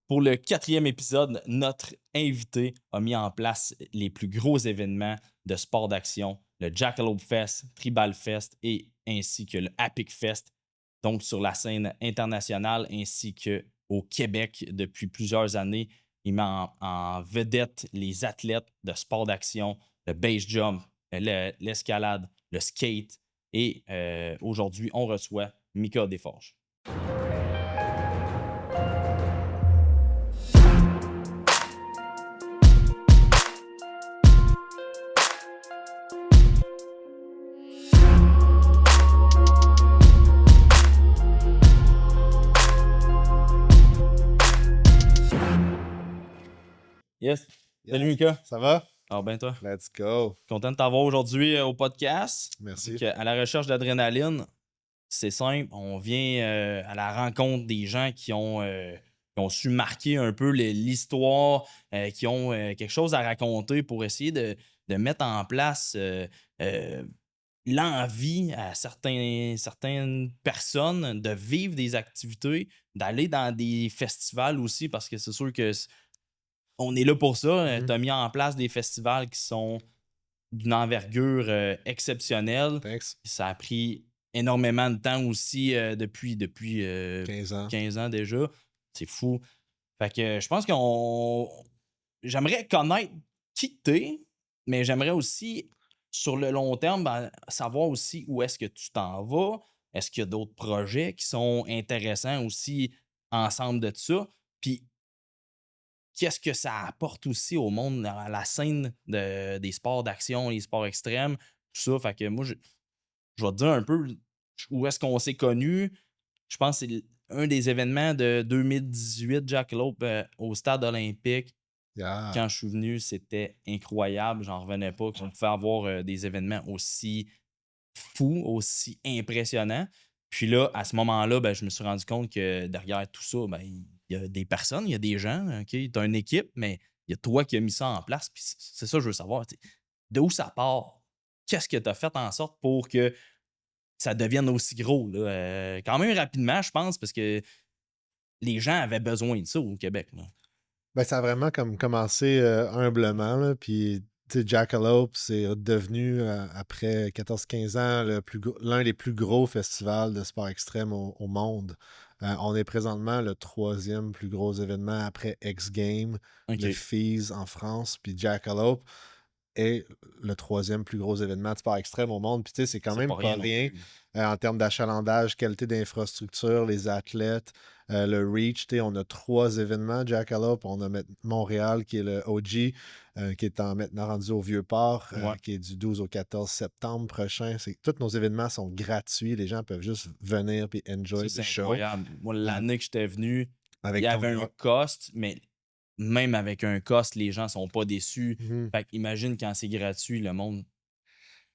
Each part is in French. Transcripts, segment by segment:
Pour le 4e épisode, notre invité a mis en place les plus gros événements de sport d'action, le Jackalope Fest, Tribal Fest et ainsi que le Epic Fest, donc sur la scène internationale ainsi qu'au Québec depuis plusieurs années. Il met en vedette les athlètes de sport d'action, le base jump, l'escalade, le skate et aujourd'hui, on reçoit Mika Desforges. Yes. Yes. Salut Mika. Ça va? Ah ben toi. Let's go. Content de t'avoir aujourd'hui au podcast. Merci. Donc, à la recherche d'adrénaline, c'est simple. On vient à la rencontre des gens qui ont su marquer un peu l'histoire, qui ont quelque chose à raconter pour essayer de mettre en place euh, l'envie à certaines personnes de vivre des activités, d'aller dans des festivals aussi, parce que c'est sûr que on est là pour ça. Tu as mis en place des festivals qui sont d'une envergure exceptionnelle. Thanks. Ça a pris énormément de temps aussi depuis 15 ans. 15 ans déjà. C'est fou. Fait que je pense j'aimerais connaître qui t'es, mais j'aimerais aussi, sur le long terme, savoir aussi où est-ce que tu t'en vas. Est-ce qu'il y a d'autres projets qui sont intéressants aussi ensemble de ça? Puis qu'est-ce que ça apporte aussi au monde, à la scène des sports d'action, les sports extrêmes, tout ça. Fait que moi, je vais te dire un peu où est-ce qu'on s'est connus. Je pense que c'est un des événements de 2018, Jackalope, au stade olympique. Yeah. Quand je suis venu, c'était incroyable. J'en revenais pas qu'on pouvait avoir des événements aussi fous, aussi impressionnants. Puis là, à ce moment-là, je me suis rendu compte que derrière tout ça, il y a des personnes, il y a des gens, OK? Tu as une équipe, mais il y a toi qui as mis ça en place. Puis c'est ça que je veux savoir. De où ça part? Qu'est-ce que tu as fait en sorte pour que ça devienne aussi gros? Là? Quand même rapidement, je pense, parce que les gens avaient besoin de ça au Québec. Là. Ben, ça a vraiment comme commencé humblement. Là, puis, tu sais, Jackalope, c'est devenu, après 14-15 ans, l'un des plus gros festivals de sport extrême au monde. On est présentement le 3e plus gros événement après X Games, le OK. FIS en France, puis Jackalope est le 3e plus gros événement de sport extrême au monde. Puis, tu sais, c'est quand C'est même pas pas rien non rien plus. en termes d'achalandage, qualité d'infrastructure, les athlètes, le reach. Tu sais, on a 3 événements, Jackalope. On a Montréal, qui est le OG, qui est maintenant rendu au Vieux-Port, Ouais. qui est du 12 au 14 septembre prochain. Tous nos événements sont gratuits. Les gens peuvent juste venir et enjoy Ça, le c'est show. incroyable. Moi, l'année que j'étais venu, il Avec y avait Tony un Hawk. cost, mais même avec un cost, les gens sont pas déçus. Mhm. Fait qu'imagine quand c'est gratuit, le monde,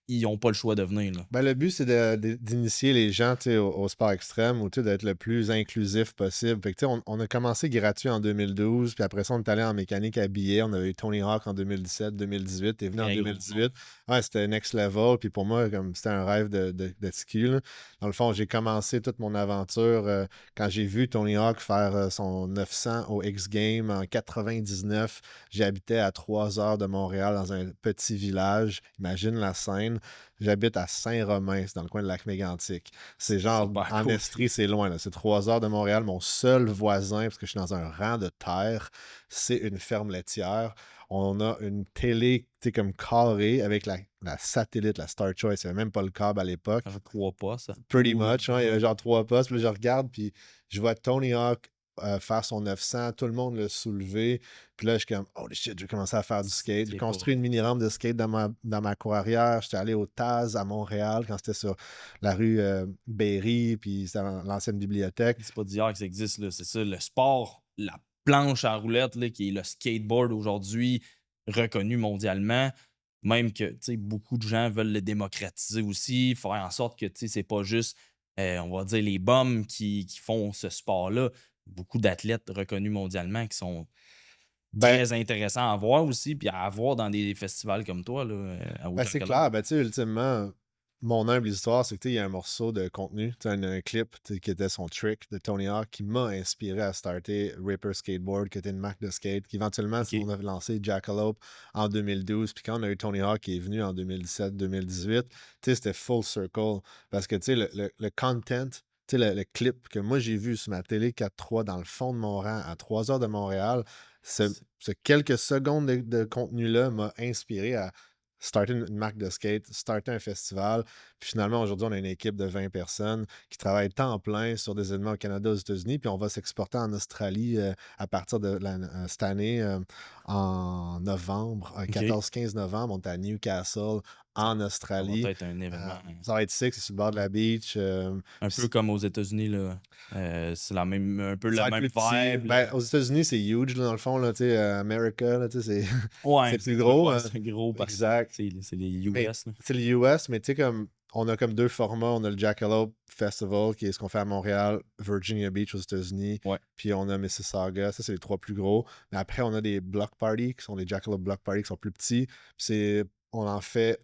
ils ont pas le choix de venir. Là. Ben, le but, c'est d'initier les gens tu sais, au sport extrême ou tu sais, d'être le plus inclusif possible. Fait que, tu sais, on a commencé gratuit en 2012, puis après ça, on est allé en mécanique à billets. On avait eu Tony Hawk en 2017, 2018. T'es venu en Très gros 2018. Ouais, c'était next level. Puis pour moi, comme c'était un rêve de ski. Là. Dans le fond, j'ai commencé toute mon aventure quand j'ai vu Tony Hawk faire son 900 au X Games en 99. J'habitais à 3 heures de Montréal dans un petit village. Imagine la scène. J'habite à Saint-Romain, c'est dans le coin de Lac-Mégantic. C'est genre, super en cool. Estrie, c'est loin. Là. C'est 3 heures de Montréal. Mon seul voisin, parce que je suis dans un rang de terre, c'est une ferme laitière. On a une télé, tu sais, comme carrée avec la satellite, la Star Choice. Il n'y avait même pas le câble à l'époque. Je crois pas, ça. Pretty much. Hein, il y avait genre 3 postes. Puis là, je regarde, puis je vois Tony Hawk faire son 900. Tout le monde l'a soulevé. Puis là, je suis comme, oh shit, je vais commencer à faire du skate. J'ai C'est construit pas une mini-rampe de skate dans ma cour arrière. J'étais allé au Taz à Montréal quand c'était sur la rue Berry, puis c'était dans l'ancienne bibliothèque. c'est pas d'hier que ça existe. Là. C'est ça, le sport, la planche à roulettes, là, qui est le skateboard aujourd'hui, reconnu mondialement. Même que beaucoup de gens veulent le démocratiser aussi, faire en sorte que c'est pas juste, on va dire, les bums qui font ce sport-là. Beaucoup d'athlètes reconnus mondialement qui sont Ben, très intéressants à voir aussi, puis à voir dans des festivals comme toi, là, à ben c'est Waterloo. clair. Ben, tu sais, ultimement, mon humble histoire, c'est que, tu sais, il y a un morceau de contenu, tu sais, un clip, tu sais, qui était son trick de Tony Hawk qui m'a inspiré à starter Ripper Skateboard, qui était une marque de skate, qu'éventuellement, OK. on avait lancé Jackalope en 2012. Puis quand on a eu Tony Hawk qui est venu en 2017-2018, tu sais, c'était full circle. Parce que, tu sais, le content, tu sais, le clip que moi j'ai vu sur ma télé 4.3 dans le fond de mon rang à 3 heures de Montréal, ce, C'est ce quelques secondes de contenu-là m'a inspiré à starter une marque de skate, starter un festival. Puis finalement, aujourd'hui, on a une équipe de 20 personnes qui travaillent temps plein sur des événements au Canada, aux États-Unis. Puis on va s'exporter en Australie à partir de cette année, en novembre, OK. 14-15 novembre. On est à Newcastle, Ça en ça va Australie. être un événement, Ça va être sick, c'est sur le bord de la beach. un peu comme aux États-Unis, là. C'est la même un peu Ça le va être même plus petit. vibe, Ben, aux États-Unis, c'est huge, là, dans le fond, là, tu sais, America, là, tu sais, c'est ouais, c'est c'est plus sûr, gros. ouais, c'est gros parce que Exact. c'est les Mais US, là. c'est le US, mais tu sais, comme on a comme deux formats. On a le Jackalope Festival, qui est ce qu'on fait à Montréal, Virginia Beach aux États-Unis, Ouais, puis on a Mississauga. Ça, c'est les trois plus gros. Mais après, on a des block parties, qui sont des Jackalope block parties, qui sont plus petits. Puis on en a fait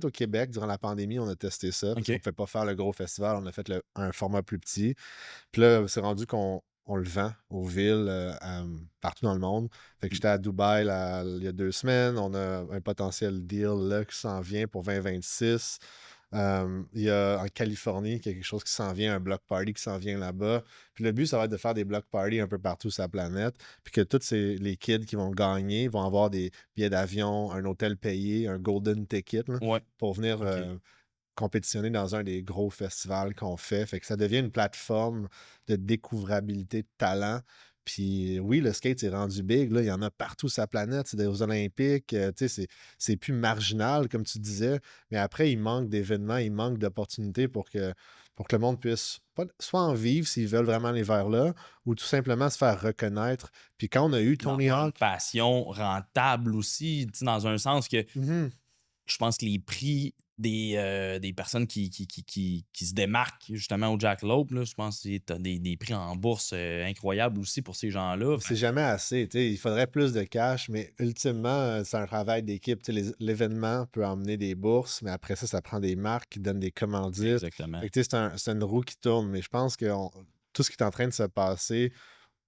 au Québec durant la pandémie. On a testé ça parce qu'on ne OK. pouvait pas faire le gros festival. On a fait un format plus petit. Puis là, c'est rendu qu'on on le vend aux villes partout dans le monde. Fait que Mmh. j'étais à Dubaï il y a 2 semaines. On a un potentiel deal là, qui s'en vient pour 2026. Il y a en Californie qu'il y a quelque chose qui s'en vient, un block party qui s'en vient là-bas. Puis le but, ça va être de faire des block parties un peu partout sur la planète. Puis que tous les kids qui vont gagner vont avoir des billets d'avion, un hôtel payé, un golden ticket là, Ouais, pour venir OK. compétitionner dans un des gros festivals qu'on fait. Fait que ça devient une plateforme de découvrabilité de talent. Puis oui, le skate est rendu big. Là, il y en a partout sur la planète. C'est des Olympiques. Tu sais, c'est plus marginal, comme tu disais. Mais après, il manque d'événements, il manque d'opportunités pour que le monde puisse soit en vivre s'ils veulent vraiment aller vers là, ou tout simplement se faire reconnaître. Puis quand on a eu Puis d'en Tony faire une Hawk, passion rentable aussi, tu sais, dans un sens que mhm, je pense que les prix des personnes qui se démarquent justement au Jackalope, là, je pense que tu as des prix en bourse, incroyables aussi pour ces gens-là. c'est jamais assez, tu sais, il faudrait plus de cash, mais ultimement, c'est un travail d'équipe. Tu sais, l'événement peut emmener des bourses, mais après ça, ça prend des marques qui donnent des commandites. Exactement. Fait que, tu sais, c'est une roue qui tourne, mais je pense que tout ce qui est en train de se passer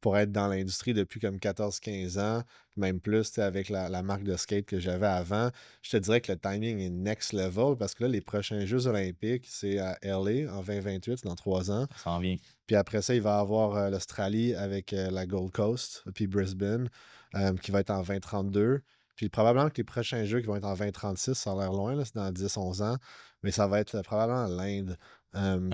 pour être dans l'industrie depuis comme 14-15 ans, même plus, tu sais, avec la marque de skate que j'avais avant, je te dirais que le timing est next level parce que là, les prochains Jeux olympiques, c'est à LA en 2028, dans 3 ans. Ça s'en vient. Puis après ça, il va y avoir l'Australie avec la Gold Coast, puis Brisbane, qui va être en 2032. Puis probablement que les prochains jeux qui vont être en 2036, ça a l'air loin, là, c'est dans 10-11 ans, mais ça va être probablement l'Inde.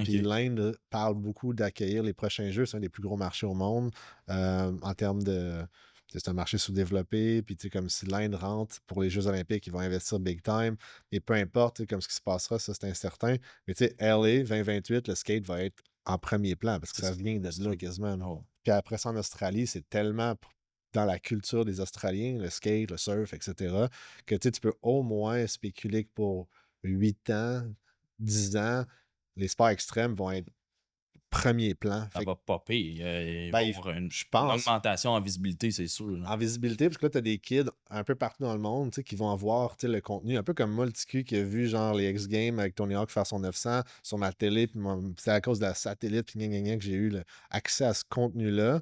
Puis OK. l'Inde parle beaucoup d'accueillir les prochains jeux. C'est un des plus gros marchés au monde en termes de. C'est un marché sous-développé. Puis, tu sais, comme si l'Inde rentre pour les Jeux Olympiques, ils vont investir big time. Et peu importe, tu sais, comme ce qui se passera, ça, c'est incertain. Mais, tu sais, LA 2028, le skate va être en premier plan parce que C'est ça vient de c'est là sûr. quasiment. Là. Oh. Puis après ça, en Australie, c'est tellement dans la culture des Australiens, le skate, le surf, etc., que tu sais, tu peux au moins spéculer que pour 8 ans, 10 ans, les sports extrêmes vont être premier plan. Ça Fait que, va popper. Il va ben, y avoir je une pense, augmentation en visibilité, c'est sûr, là. en visibilité, parce que là, tu as des kids un peu partout dans le monde, tu sais, qui vont avoir, tu sais, le contenu, un peu comme moi, le petit cul qui a vu, genre, les X-Games avec Tony Hawk faire son 900 sur ma télé, puis c'est à cause de la satellite, puis gna, gna, gna, que j'ai eu accès à ce contenu-là.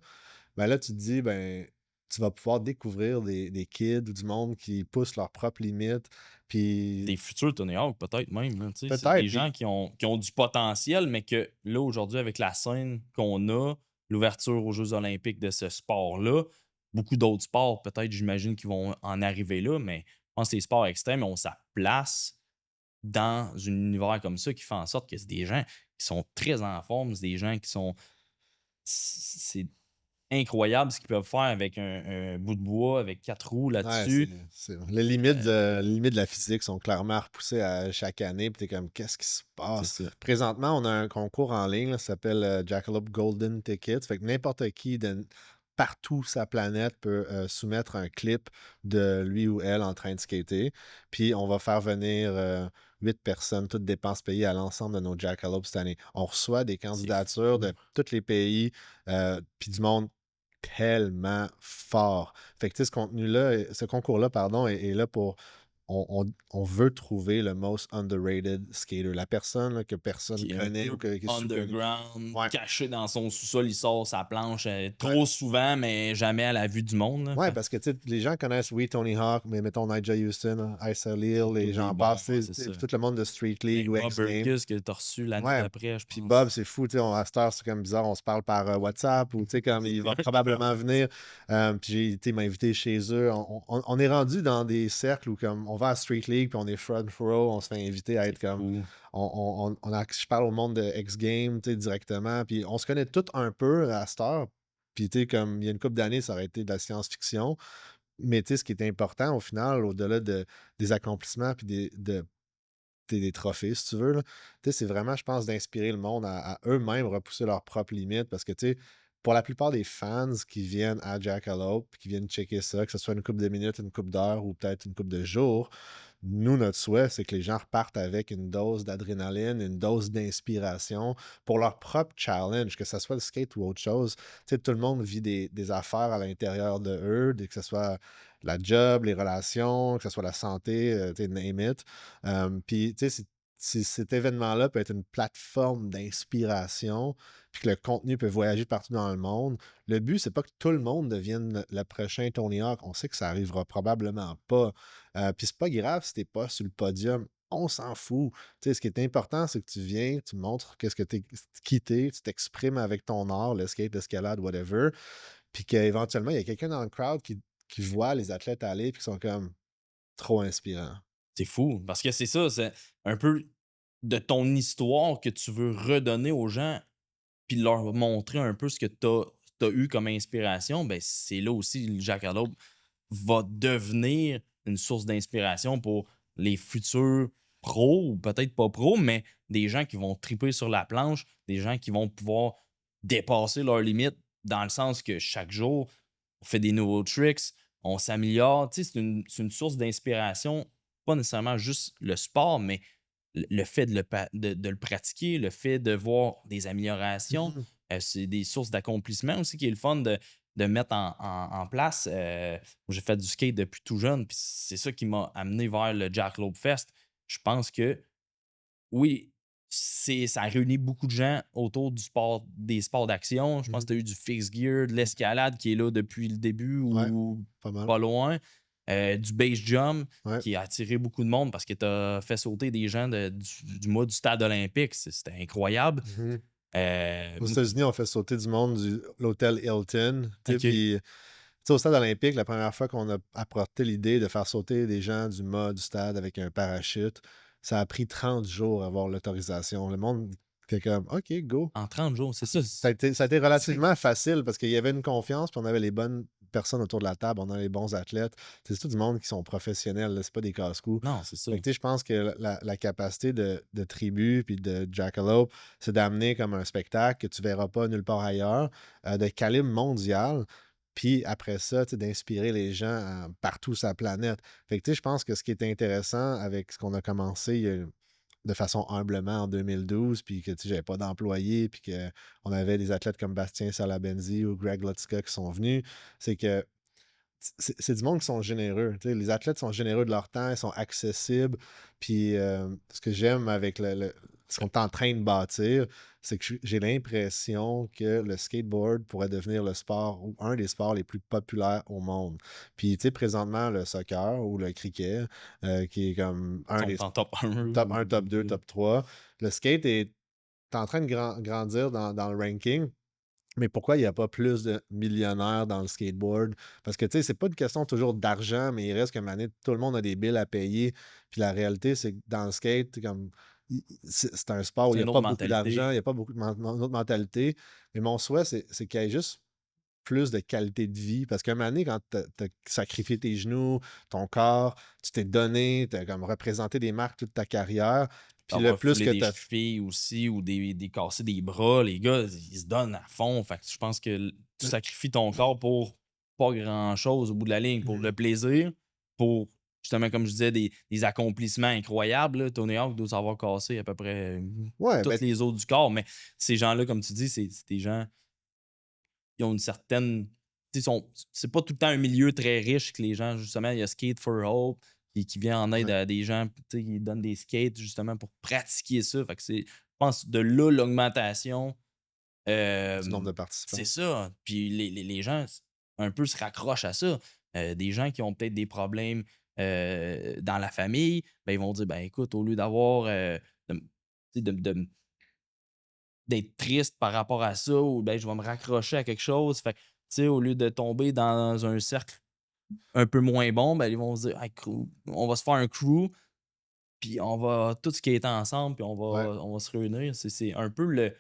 Ben là, tu te dis, ben, tu vas pouvoir découvrir des kids ou du monde qui poussent leurs propres limites, puis Des futurs Tony Hawk, peut-être même, là, tu sais. C'est peut-être, des puis gens qui ont du potentiel, mais que là, aujourd'hui, avec la scène qu'on a, l'ouverture aux Jeux olympiques de ce sport-là, beaucoup d'autres sports, peut-être, j'imagine, qui vont en arriver là, mais je pense que les sports extrêmes ont sa place dans un univers comme ça qui fait en sorte que c'est des gens qui sont très en forme, c'est des gens qui sont. C'est incroyable ce qu'ils peuvent faire avec un bout de bois, avec 4 roues ouais, là-dessus. les limites de la physique sont clairement repoussées à chaque année. Puis t'es comme, qu'est-ce qui se C'est passe? ça. Présentement, on a un concours en ligne, là, ça s'appelle Jackalope Golden Tickets. Fait que n'importe qui de partout sa planète peut soumettre un clip de lui ou elle en train de skater. Puis on va faire venir 8 personnes, toutes dépenses payées à l'ensemble de nos Jackalopes cette année. On reçoit des C'est candidatures fou. de tous les pays, puis du monde tellement fort. Fait que, tu sais, ce concours-là, pardon, est là pour on veut trouver le most underrated skater, la personne là, que personne Qui est un connaît peu ou qui est sous-connu. underground, Ouais. caché dans son sous-sol, il sort sa planche Ouais. trop souvent, mais jamais à la vue du monde. Là. Ouais, parce que tu sais, les gens connaissent, oui, Tony Hawk, mais mettons Nigel Houston, Issa Lil, Tous et des j'en bons, passe, ouais, c'est tu sais, ça. tout le monde de Street League Ben, ou Bob X Games. Burgess que t'as reçu l'année Ouais. d'après, je Puis Bob, pense. c'est fou, tu sais, à cette heure, c'est comme bizarre, on se parle par WhatsApp ou tu sais, comme il va probablement venir. Puis j'ai été m'inviter chez eux. On est rendu dans des cercles où comme on va à Street League, puis on est front row, on se fait inviter à C'est être comme. fou. Je parle au monde de X Games, tu sais, directement. Puis on se connaît tous un peu à cette heure. Puis tu sais, comme il y a une couple d'années, ça aurait été de la science-fiction. Mais tu sais, ce qui est important au final, au-delà des accomplissements puis des trophées, si tu veux, là, tu sais, c'est vraiment, je pense, d'inspirer le monde à eux-mêmes repousser leurs propres limites. Parce que, tu sais, pour la plupart des fans qui viennent à Jackalope, qui viennent checker ça, que ce soit une couple de minutes, une couple d'heures ou peut-être une couple de jours, nous, notre souhait, c'est que les gens repartent avec une dose d'adrénaline, une dose d'inspiration pour leur propre challenge, que ce soit le skate ou autre chose. Tu sais, tout le monde vit des affaires à l'intérieur de eux, que ce soit la job, les relations, que ce soit la santé, tu sais, name it. Puis, tu sais, cet événement-là peut être une plateforme d'inspiration, puis que le contenu peut voyager partout dans le monde. Le but, c'est pas que tout le monde devienne le prochain Tony Hawk. On sait que ça arrivera probablement pas. Puis c'est pas grave si t'es pas sur le podium. On s'en fout. Tu sais, ce qui est important, c'est que tu viens, tu montres qu'est-ce que t'es quitté, tu t'exprimes avec ton art, le skate, l'escalade, whatever. Puis qu'éventuellement, il y a quelqu'un dans le crowd qui voit les athlètes aller, puis qui sont comme trop inspirants. C'est fou. Parce que c'est ça, c'est un peu de ton histoire que tu veux redonner aux gens, puis leur montrer un peu ce que tu as eu comme inspiration. Ben, c'est là aussi le Jackalope va devenir une source d'inspiration pour les futurs pros ou peut-être pas pros, mais des gens qui vont triper sur la planche, des gens qui vont pouvoir dépasser leurs limites dans le sens que chaque jour, on fait des nouveaux tricks, on s'améliore. Tu sais, c'est une source d'inspiration, pas nécessairement juste le sport, mais le fait de le pratiquer, le fait de voir des améliorations, Mhm. c'est des sources d'accomplissement aussi qui est le fun de mettre en place. J'ai fait du skate depuis tout jeune, puis c'est ça qui m'a amené vers le Jackalope Fest. Je pense que oui, ça a réuni beaucoup de gens autour des sports d'action. Je pense Mhm. que tu as eu du fixed gear, de l'escalade qui est là depuis le début Ouais, ou pas mal. pas loin. Du base jump Ouais. qui a attiré beaucoup de monde parce que tu as fait sauter des gens du mois du stade olympique. C'était incroyable. Mhm. Euh, Aux États-Unis, on fait sauter du monde de l'hôtel Hilton. Tu sais, OK. puis, tu sais, au stade olympique, la première fois qu'on a apporté l'idée de faire sauter des gens du mât du stade avec un parachute, ça a pris 30 jours à avoir l'autorisation. Le monde était comme, OK, go. En 30 jours, c'est ça. Ça a été C'est relativement facile parce qu'il y avait une confiance, puis on avait les bonnes personnes autour de la table, on avait les bons athlètes. C'est tout du monde qui sont professionnels, là, c'est pas des casse-cou. Non, c'est ça. Fait que, tu sais, je pense que la capacité de Tribu puis de Jackalope, c'est d'amener comme un spectacle que tu verras pas nulle part ailleurs, de calibre mondial. Puis après ça, tu sais, d'inspirer les gens partout sur la planète. Fait que, tu sais, je pense que ce qui est intéressant avec ce qu'on a commencé de façon humblement en 2012, puis que, tu sais, j'avais pas d'employés, puis qu'on avait des athlètes comme Bastien Salabenzi ou Greg Lutzka qui sont venus, c'est que c'est du monde qui sont généreux. Tu sais, les athlètes sont généreux de leur temps, ils sont accessibles. Puis ce que j'aime avec ce qu'on est en train de bâtir, c'est que j'ai l'impression que le skateboard pourrait devenir le sport ou un des sports les plus populaires au monde. Puis tu sais, présentement, le soccer ou le cricket, qui est comme un des Sont en top 1 top ou 1, top 2, 2. top 3. Le skate est en train de grandir dans le ranking. Mais pourquoi il n'y a pas plus de millionnaires dans le skateboard? Parce que, tu sais, c'est pas une question toujours d'argent, mais il reste que, mané, tout le monde a des billes à payer. Puis la réalité, c'est que dans le skate, comme, c'est un sport où il C'est n'y a une autre pas beaucoup mentalité. d'argent, il n'y a pas beaucoup d'autres mentalité. Mais mon souhait, c'est qu'il y ait juste plus de qualité de vie. Parce qu'à un moment donné, quand tu as sacrifié tes genoux, ton corps, tu t'es donné, tu as comme représenté des marques toute ta carrière. Puis le Avoir plus foulé que des tu as. chevilles aussi ou des casser des bras, les gars, ils se donnent à fond. Fait que je pense que tu sacrifies ton corps pour pas grand-chose au bout de la ligne, pour le plaisir, pour justement, comme je disais, des accomplissements incroyables. Là. Tony Hawk doit savoir casser à peu près Ouais, ben, toutes les os du corps, mais ces gens-là, comme tu dis, c'est des gens qui ont une certaine. C'est pas tout le temps un milieu très riche que les gens, justement, il y a Skate for Hope. qui vient en aide Ouais. à des gens, tu sais, qui donnent des skates justement pour pratiquer ça. Fait que je pense de là l'augmentation. Du nombre de C'est participants. ça. Puis les gens un peu se raccrochent à ça. Des gens qui ont peut-être des problèmes dans la famille, ben, ils vont dire ben écoute, au lieu d'avoir de, tu sais, d'être triste par rapport à ça, ou ben je vais me raccrocher à quelque chose. Fait que, tu sais, au lieu de tomber dans un cercle un peu moins bon, ben ils vont se dire hey, on va se faire un crew, puis on va tout skater ensemble, puis Ouais. on va se réunir. C'est un peu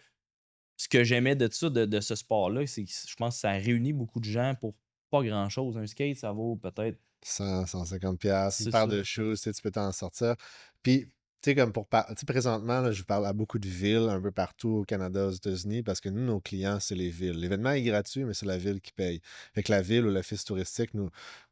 ce que j'aimais de ça, de ce sport-là, c'est que je pense que ça réunit beaucoup de gens pour pas grand-chose. Un skate, ça vaut peut-être 100, 150$, une c'est paire ça. de shoes, tu sais, tu peux t'en sortir. Puis, tu sais, comme tu sais, présentement, là, je parle à beaucoup de villes un peu partout au Canada, aux États-Unis, parce que nous, nos clients, c'est les villes. L'événement est gratuit, mais c'est la ville qui paye. Fait que la ville ou l'office touristique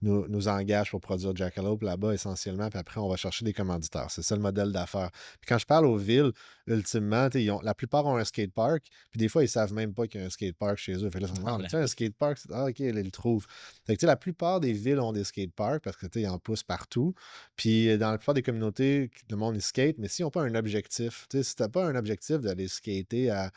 nous engage pour produire Jackalope là-bas essentiellement, puis après, on va chercher des commanditaires. C'est ça le modèle d'affaires. Puis quand je parle aux villes, ultimement, tu sais, la plupart ont un skatepark, puis des fois, ils savent même pas qu'il y a un skatepark chez eux. Fait que là, ils sont comme, ah, tu sais, un skatepark, ah, ok, là, ils le trouvent. Fait que, tu sais, la plupart des villes ont des skateparks parce que, tu sais, ils en poussent partout. Puis, dans la plupart des communautés, le monde, il skate, mais s'ils n'ont pas un objectif, tu sais, si tu n'as pas un objectif d'aller skater à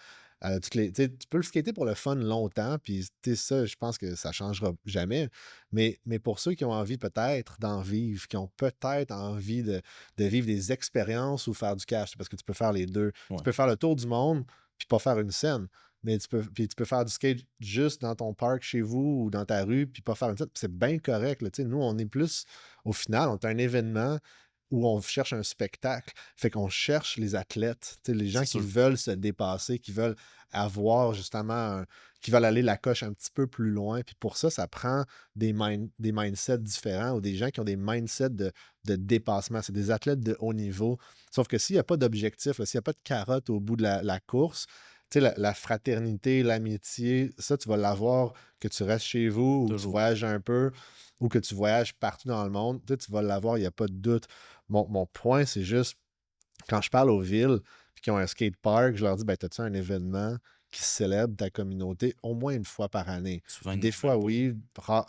toutes les. Tu sais, tu peux le skater pour le fun longtemps, puis, tu sais, ça, je pense que ça ne changera jamais. Mais pour ceux qui ont envie peut-être d'en vivre, qui ont peut-être envie de vivre des expériences ou faire du cash, parce que tu peux faire les deux. Tu Ouais, peux faire le tour du monde, puis pas faire une scène. Mais tu peux faire du skate juste dans ton parc chez vous ou dans ta rue, puis pas faire une scène. C'est bien correct. Là, tu sais, nous, on est plus, au final, on est un événement où on cherche un spectacle. Fait qu'on cherche les athlètes, tu sais, les gens c'est qui sûr. veulent se dépasser, qui veulent avoir justement, qui veulent aller la coche un petit peu plus loin. Puis pour ça, ça prend des mindsets différents ou des gens qui ont des mindsets de dépassement. C'est des athlètes de haut niveau. Sauf que s'il n'y a pas d'objectif, là, s'il n'y a pas de carotte au bout de la course, tu sais, la fraternité, l'amitié, ça, tu vas l'avoir que tu restes chez vous ou que tu Toujours. voyages un peu ou que tu voyages partout dans le monde. Tu vas l'avoir, il n'y a pas de doute. Mon point, c'est juste, quand je parle aux villes qui ont un skate park, je leur dis, ben, as-tu un événement qui célèbre ta communauté au moins une fois par année? Souvent, Puis il des n'y en a même fois, pas. oui,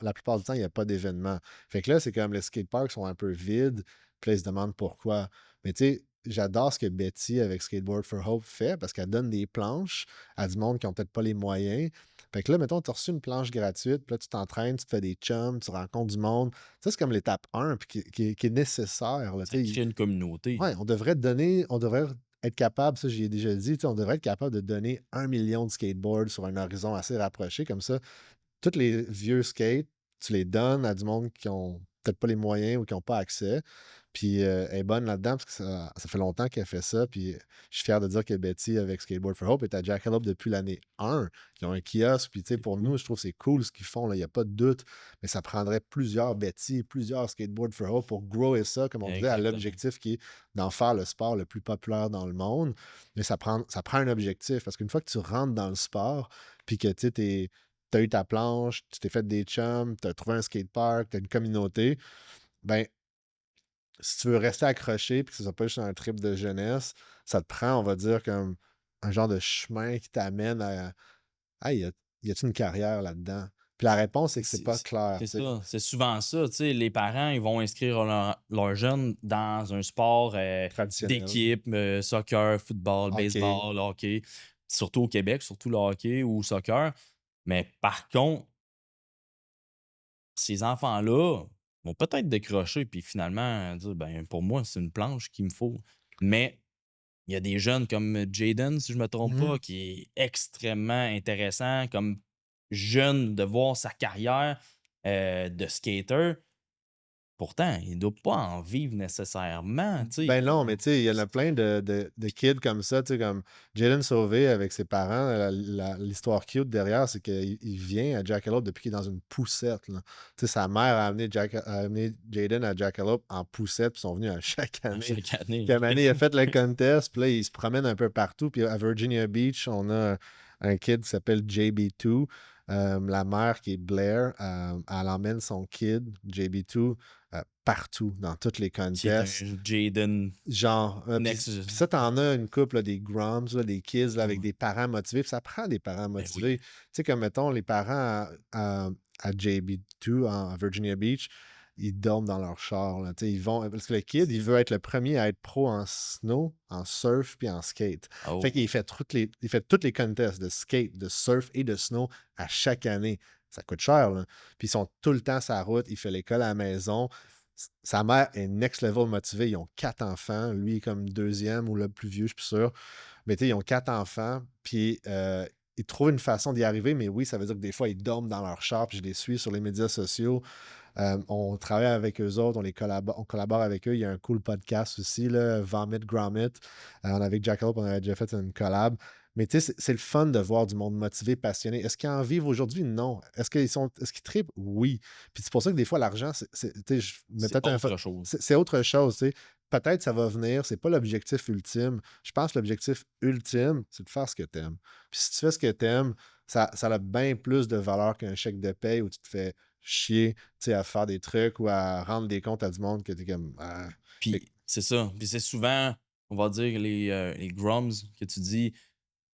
la plupart du temps, il n'y a pas d'événement. Fait que là, c'est comme les skate parks sont un peu vides, puis là, ils se demandent pourquoi. Mais tu sais, j'adore ce que Betty avec Skateboard for Hope fait parce qu'elle donne des planches à du monde qui n'ont peut-être pas les moyens. Fait que là, mettons, tu as reçu une planche gratuite, puis là, tu t'entraînes, tu te fais des chums, tu rencontres du monde. Ça, c'est comme l'étape 1, puis qui est nécessaire. Là, Ça tu sais. crée une communauté. Ouais, on devrait être capable, ça j'y ai déjà dit, tu sais, on devrait être capable de donner 1 million de skateboards sur un horizon assez rapproché. Comme ça, tous les vieux skates, tu les donnes à du monde qui ont peut-être pas les moyens ou qui n'ont pas accès. Puis elle est bonne là-dedans parce que ça fait longtemps qu'elle fait ça. Puis je suis fier de dire que Betty, avec Skateboard for Hope, est à Jackalope depuis l'année 1. Ils ont un kiosque. Puis tu sais, C'est pour fou. nous, je trouve que c'est cool ce qu'ils font. Il n'y a pas de doute. Mais ça prendrait plusieurs Betty, plusieurs Skateboard for Hope pour grower ça, comme on disait, à Exactement. l'objectif qui est d'en faire le sport le plus populaire dans le monde. Mais ça prend un objectif parce qu'une fois que tu rentres dans le sport, puis que tu sais, tu as eu ta planche, tu t'es fait des chums, tu as trouvé un skatepark, tu as une communauté, ben, si tu veux rester accroché puis que ce soit pas juste un trip de jeunesse, ça te prend, on va dire, comme un genre de chemin qui t'amène à hey, y a-tu une carrière là-dedans? Puis la réponse, c'est que c'est C'est pas c'est clair, c'est tu sais. ça. C'est souvent ça. Tu sais, les parents, ils vont inscrire leurs jeunes dans un sport Traditionnel. d'équipe, soccer, football, OK. baseball, hockey. Surtout au Québec, surtout le hockey ou soccer. Mais par contre, ces enfants-là vont peut-être décrocher puis finalement dire ben pour moi, c'est une planche qu'il me faut. Mais il y a des jeunes comme Jaden, si je me trompe Mmh. pas, qui est extrêmement intéressant comme jeune de voir sa carrière de skater. Pourtant, il ne doit pas en vivre nécessairement, tu sais. Ben non, mais tu sais, il y en a plein de kids comme ça, tu sais, comme Jalen Sauvé avec ses parents. L'histoire cute derrière, c'est qu'il vient à Jackalope depuis qu'il est dans une poussette, là. Tu sais, sa mère a amené Jaden à Jackalope en poussette, puis ils sont venus à chaque À année. chaque année. Puis à un moment donné, il a fait le contest, puis là, il se promène un peu partout. Puis à Virginia Beach, on a un kid qui s'appelle JB2. La mère qui est Blair, elle emmène son kid, JB2, partout, dans tous les Qui est un contests. Jaden Genre, next. puis ça, t'en as une couple, là, des Groms, là, des kids là, avec Ouais. des parents motivés. Puis ça prend des parents Ben oui. motivés. Tu sais, comme mettons les parents à JB2 en Virginia Beach, ils dorment dans leur char, là. Tu sais, ils vont parce que le kid, il veut être le premier à être pro en snow, en surf puis en skate. Fait Oh, qu'il fait toutes les contests de skate, de surf et de snow à chaque année. Ça coûte cher, là. Puis ils sont tout le temps sur la route, il fait l'école à la maison. Sa mère est next level motivée. Ils ont 4 enfants. Lui, comme deuxième ou le plus vieux, je suis plus sûr. Mais tu sais, ils ont 4 enfants. Puis ils trouvent une façon d'y arriver. Mais oui, ça veut dire que des fois, ils dorment dans leur char. Puis je les suis sur les médias sociaux. On travaille avec eux autres, on collabore avec eux. Il y a un cool podcast aussi, là, Vomit Gromit. On avec Jackalope, on avait déjà fait une collab. Mais tu sais, c'est le fun de voir du monde motivé, passionné. Est-ce qu'ils en vivent aujourd'hui? Non. Est-ce qu'ils trippent? Oui. Puis c'est pour ça que des fois, l'argent, tu sais, je mets c'est peut-être autre chose. c'est autre chose, tu sais. Peut-être ça va venir, c'est pas l'objectif ultime. Je pense que l'objectif ultime, c'est de faire ce que tu aimes. Puis si tu fais ce que tu aimes, ça a bien plus de valeur qu'un chèque de paye où tu te fais chier, tu sais, à faire des trucs ou à rendre des comptes à du monde que t'es comme. Ah. Fait que Puis c'est ça. Puis c'est souvent, on va dire, les grums que tu dis.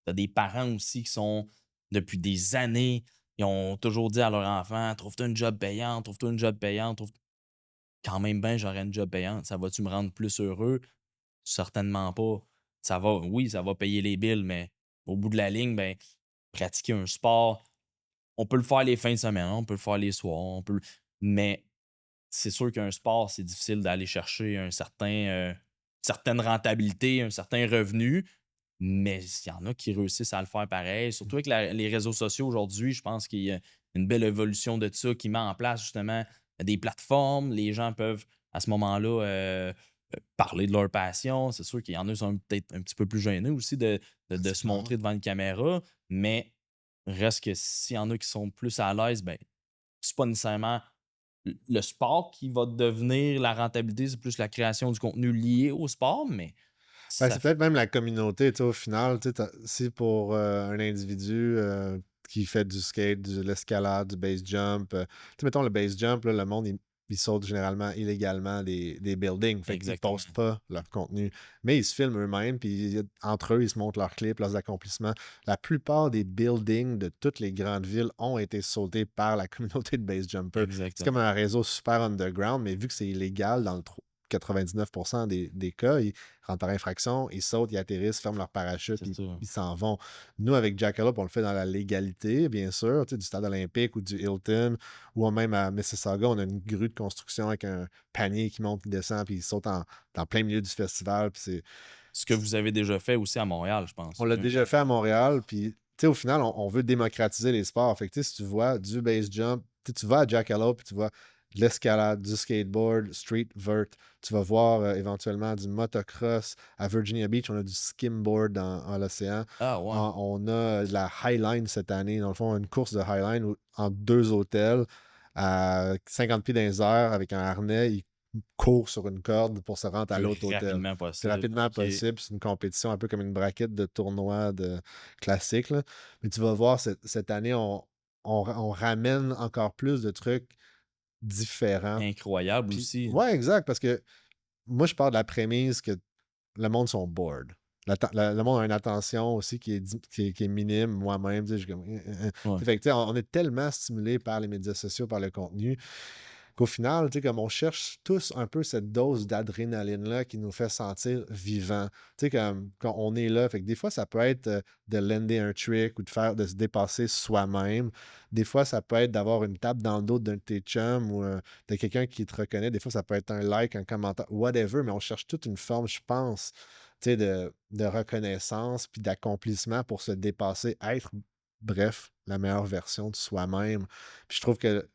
T'as des parents aussi qui sont, depuis des années, ils ont toujours dit à leur enfant: «Trouve-toi une job payante, trouve-toi une job payante, trouve» quand même bien, j'aurais une job payante. Ça va-tu me rendre plus heureux? Certainement pas. Ça va, oui, ça va payer les billes, mais au bout de la ligne, ben, pratiquer un sport, on peut le faire les fins de semaine, on peut le faire les soirs, mais c'est sûr qu'un sport, c'est difficile d'aller chercher certaine rentabilité, un certain revenu, mais il y en a qui réussissent à le faire pareil. Surtout avec les réseaux sociaux aujourd'hui, je pense qu'il y a une belle évolution de ça qui met en place justement des plateformes. Les gens peuvent à ce moment-là parler de leur passion. C'est sûr qu'il y en a qui sont peut-être un petit peu plus gênés aussi de c'est se clair. montrer devant une caméra, mais reste que s'il y en a qui sont plus à l'aise, ben, c'est pas nécessairement le sport qui va devenir la rentabilité, c'est plus la création du contenu lié au sport, mais Ben, ça c'est f peut-être même la communauté, tu sais, au final, tu sais, si pour un individu qui fait du skate, de l'escalade, du base jump, tu sais, mettons le base jump, là, le monde, il saute généralement illégalement des buildings, fait qu'ils exactement. postent pas leur contenu, mais ils se filment eux-mêmes, puis entre eux, ils se montrent leurs clips, leurs accomplissements. La plupart des buildings de toutes les grandes villes ont été sautés par la communauté de base jumper. C'est comme Exactement. un réseau super underground, mais vu que c'est illégal dans le 99% des cas, ils rentrent par infraction, ils sautent, ils atterrissent, ferment leur parachute, C'est puis ça. ils s'en vont. Nous, avec Jackalope, on le fait dans la légalité, bien sûr, tu sais, du stade olympique ou du Hilton, ou même à Mississauga, on a une grue de construction avec un panier qui monte, qui descend, puis ils sautent dans plein milieu du festival. Puis Ce que vous avez déjà fait aussi à Montréal, je pense. on l'a déjà fait à Montréal, puis tu sais, au final, on veut démocratiser les sports. Fait que tu sais, si tu vois du base jump, tu sais, tu vas à Jackalope, puis tu vois de l'escalade, du skateboard, street vert. Tu vas voir éventuellement du motocross. À Virginia Beach, on a du skimboard dans l'océan. Ah ouais, On a de la Highline cette année. Dans le fond, une course de Highline en 2 hôtels à 50 pieds dans les airs avec un harnais. Ils courent sur une corde pour se rendre à plus l'autre hôtel. rapidement Plus possible. rapidement OK. possible. C'est une compétition un peu comme une braquette de tournoi classique, là. Mais tu vas voir, cette année, on ramène encore plus de trucs différents. Incroyable Puis, aussi. ouais, exact, parce que moi, je pars de la prémisse que le monde sont bored. Le monde a une attention aussi qui est minime, moi-même. Tu sais, je suis comme, Ouais. Fait que, tu sais, on est tellement stimulé par les médias sociaux, par le contenu, qu'au final, tu sais, comme on cherche tous un peu cette dose d'adrénaline-là qui nous fait sentir vivant. Tu sais, comme quand on est là, fait que des fois, ça peut être de lender un trick ou de se dépasser soi-même. Des fois, ça peut être d'avoir une tape dans le dos d'un de tes chums ou de quelqu'un qui te reconnaît. Des fois, ça peut être un like, un commentaire, whatever, mais on cherche toute une forme, je pense, tu sais, de reconnaissance puis d'accomplissement pour se dépasser, être, bref, la meilleure version de soi-même. Puis je trouve que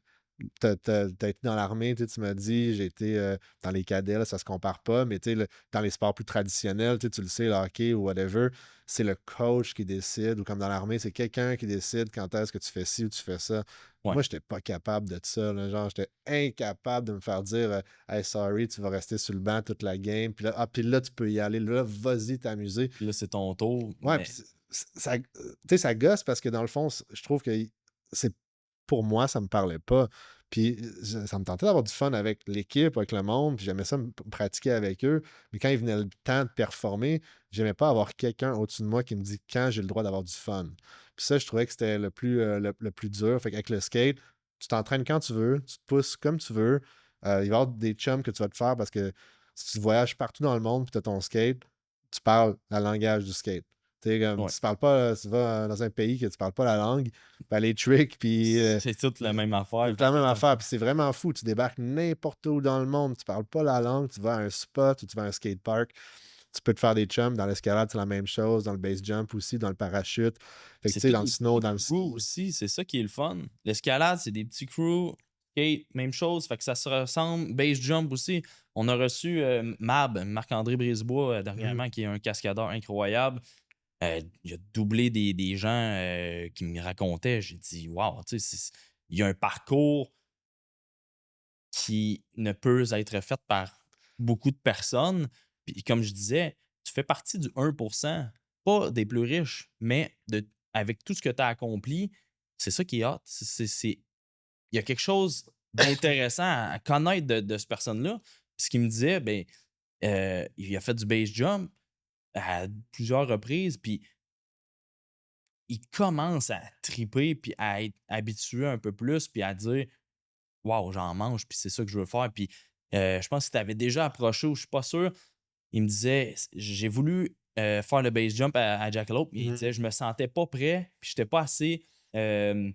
t'as été dans l'armée, tu m'as dit, j'ai été dans les cadets, là, ça se compare pas, mais tu sais, dans les sports plus traditionnels, tu le sais, le hockey ou whatever, c'est le coach qui décide, ou comme dans l'armée, c'est quelqu'un qui décide quand est-ce que tu fais ci ou tu fais ça. Ouais. Moi, j'étais pas capable de ça, là, genre, j'étais incapable de me faire dire Hey, sorry, tu vas rester sur le banc toute la game, puis là, tu peux y aller, là, vas-y t'amuser. Puis là, c'est ton tour, Ouais, puis mais ça, tu sais, ça gosse parce que dans le fond, je trouve que c'est pour moi, ça me parlait pas. Puis ça me tentait d'avoir du fun avec l'équipe, avec le monde, puis j'aimais ça me pratiquer avec eux. Mais quand il venait le temps de performer, j'aimais pas avoir quelqu'un au-dessus de moi qui me dit quand j'ai le droit d'avoir du fun. Puis ça, je trouvais que c'était le plus dur. Fait qu'avec le skate, tu t'entraînes quand tu veux, tu te pousses comme tu veux. Il va y avoir des chums que tu vas te faire parce que si tu voyages partout dans le monde puis tu as ton skate, tu parles le langage du skate. Tu sais, comme Ouais. tu parles pas, tu vas dans un pays que tu parles pas la langue, ben les tricks, puis C'est toute la même affaire. c'est la même affaire, puis c'est vraiment fou. Tu débarques n'importe où dans le monde, tu parles pas la langue, tu vas à un spot ou tu vas à un skatepark, tu peux te faire des chums. Dans l'escalade, c'est la même chose. Dans le base jump aussi, dans le parachute. Fait que tu C'est sais, tous dans le des snow, petits dans le crews ski. aussi, c'est ça qui est le fun. L'escalade, c'est des petits crews. Skate, même chose, fait que ça se ressemble. Base jump aussi. On a reçu Mab, Marc-André Brisebois, Mhm. dernièrement, qui est un cascadeur incroyable. Il a doublé des gens qui me racontaient. J'ai dit, waouh, tu sais, il y a un parcours qui ne peut être fait par beaucoup de personnes. Puis comme je disais, tu fais partie du 1%, pas des plus riches, mais avec tout ce que tu as accompli, c'est ça qui est hot. Il y a quelque chose d'intéressant à connaître de cette personne-là. Ce qu'il me disait, ben, il a fait du base jump à plusieurs reprises, puis il commence à triper, puis à être habitué un peu plus, puis à dire waouh, j'en mange, puis c'est ça que je veux faire. Puis je pense que tu avais déjà approché, ou je suis pas sûr. Il me disait j'ai voulu faire le base jump à Jackalope. Il Mhm. disait je me sentais pas prêt, puis j'étais pas assez euh,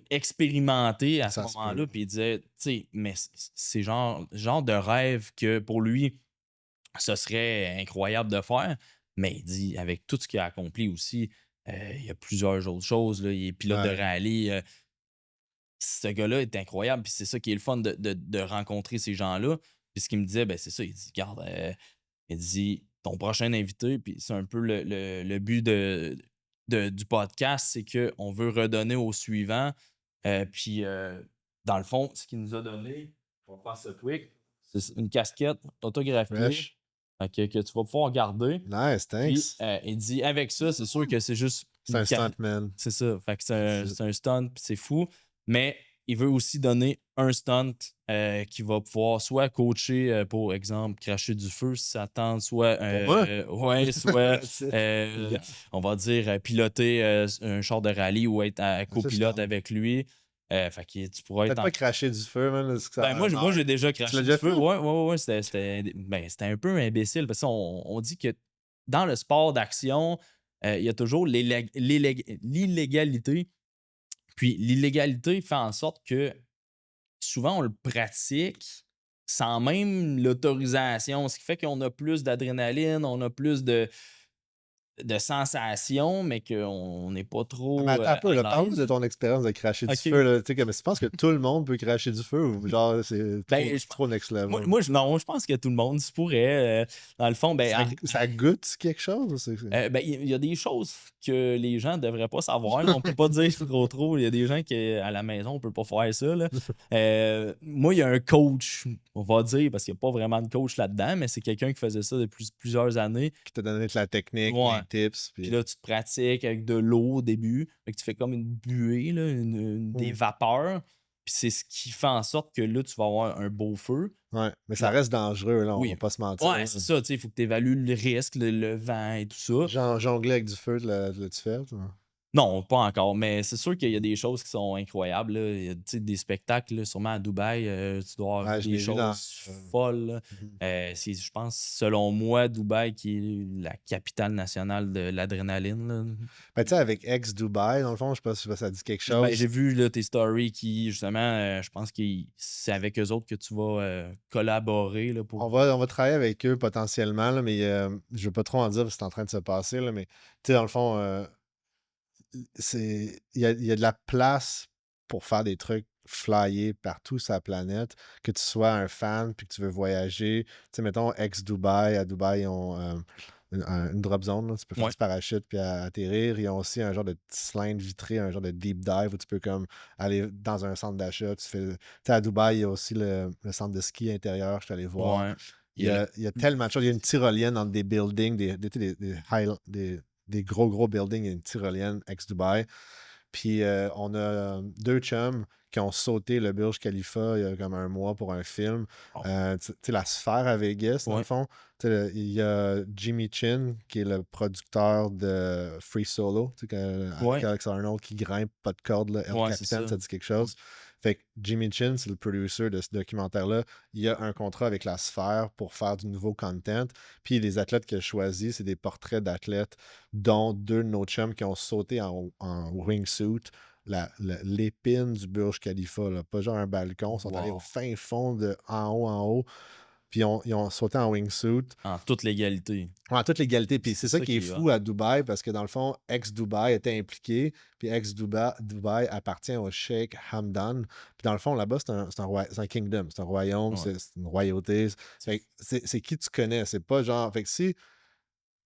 expérimenté à ce Ça se peut. moment-là. Puis il disait, tu sais, mais c'est genre de rêve que pour lui, ce serait incroyable de faire. Mais il dit, avec tout ce qu'il a accompli aussi, il y a plusieurs autres choses. Là. Il est pilote de Ouais. rallye. Ce gars-là est incroyable. Puis c'est ça qui est le fun de rencontrer ces gens-là. Puis ce qu'il me disait, ben, c'est ça. Il dit, regarde, il dit, ton prochain invité, puis c'est un peu le but du podcast, c'est qu'on veut redonner au suivant. Puis, dans le fond, ce qu'il nous a donné, on va faire ça quick, c'est une casquette autographiée Fresh. que tu vas pouvoir garder. Nice, Puis, thanks. il dit, avec ça, c'est sûr que c'est juste C'est un stuntman. c'est ça. Fait que That's it. c'est un stunt, puis c'est fou. Mais il veut aussi donner un stunt qui va pouvoir soit coacher, pour exemple, cracher du feu si ça tente, soit, moi? ouais, soit, That's it. euh, on va dire, piloter un char de rallye ou être Ça, je copilote tente. avec lui. Fait que tu pourras être Peut-être pas cracher du feu, man. Parce que ça ben, a moi, j'ai l'air. déjà Tu craché l'as du déjà feu. fait? Ouais. C'était un peu imbécile parce qu'on dit que dans le sport d'action, il y a toujours l'illégalité. Puis l'illégalité fait en sorte que souvent on le pratique sans même l'autorisation, ce qui fait qu'on a plus d'adrénaline, on a plus de sensations, mais qu'on n'est pas Mais trop attends un peu, là, à parle-nous l'aise. de ton expérience de cracher du OK. feu, là. Tu sais, comme, tu penses que tout le monde peut cracher du feu ou genre c'est Ben, trop next level? non, je pense que tout le monde se pourrait. Dans le fond, ben, Ça goûte quelque chose? ben, il y a des choses que les gens ne devraient pas savoir. Là. On peut pas dire trop. Il y a des gens qui, à la maison, on peut pas faire ça. Là. Moi, il y a un coach, on va dire, parce qu'il n'y a pas vraiment de coach là-dedans, mais c'est quelqu'un qui faisait ça depuis plusieurs années. Qui t'a donné de la technique, Ouais. des tips. Puis là, tu te pratiques avec de l'eau au début. Fait que tu fais comme une buée, là, des vapeurs. Puis c'est ce qui fait en sorte que là, tu vas avoir un beau feu. Ouais, mais Puis ça reste dangereux, là, on oui. va pas se mentir. Ouais, c'est ça. Il faut que tu évalues le risque, le vent et tout ça. Jongler avec du feu, l'as-tu fait? Toi? Non, pas encore, mais c'est sûr qu'il y a des choses qui sont incroyables. Là. Il y a des spectacles, là, sûrement à Dubaï, tu dois avoir Ouais, vu je des l'ai vu dans. choses folles. Là. Mhm. C'est, je pense, selon moi, Dubaï qui est la capitale nationale de l'adrénaline. Là. Ben, tu sais, avec ex-Dubaï, dans le fond, je sais pas si ça dit quelque Ben, chose. j'ai vu là, tes stories qui, justement, je pense que c'est avec eux autres que tu vas collaborer là, pour. On va travailler avec eux potentiellement, là, mais je veux pas trop en dire parce que c'est en train de se passer, là, mais tu sais, dans le fond, il y a de la place pour faire des trucs flyés partout sur la planète, que tu sois un fan puis que tu veux voyager. Tu sais, mettons, ex-Dubaï, à Dubaï, ils ont une drop zone, là, tu peux faire Ouais. du parachute puis atterrir. Ils ont aussi un genre de petit cylindre vitré, un genre de deep dive où tu peux comme aller dans un centre d'achat. Tu sais, à Dubaï, il y a aussi le centre de ski intérieur, je suis allé voir. Ouais. Il y a tellement de choses. Il y a une tyrolienne entre des buildings, des gros buildings, il y a une tyrolienne ex-Dubaï. Puis on a deux chums qui ont sauté le Burj Khalifa il y a comme un mois pour un film. Oh. Tu sais, la sphère à Vegas, dans le Ouais. fond. Tu sais, il y a Jimmy Chin, qui est le producteur de Free Solo, tu sais, avec Ouais. Alex Arnold qui grimpe, pas de corde, là, El Ouais, c'est Capitan, ça. ça dit quelque chose. Fait que Jimmy Chin, c'est le producer de ce documentaire-là. Il a un contrat avec la Sphère pour faire du nouveau content. Puis les athlètes qu'il a choisis, c'est des portraits d'athlètes, dont deux de nos chums qui ont sauté en wingsuit l'épine du Burj Khalifa, là. Pas genre un balcon, ils sont allés au Wow. fin fond de en haut, puis ils ont sauté en wingsuit. En toute légalité. En toute légalité. Puis c'est C'est ça ça qui est qui est hot. fou à Dubaï, parce que dans le fond, ex-Dubaï était impliqué, puis ex-Dubaï appartient au Sheikh Hamdan. Puis dans le fond, là-bas, c'est un kingdom, c'est un royaume, Ouais. c'est une royauté. Fait que c'est qui tu connais, c'est pas genre... Fait que si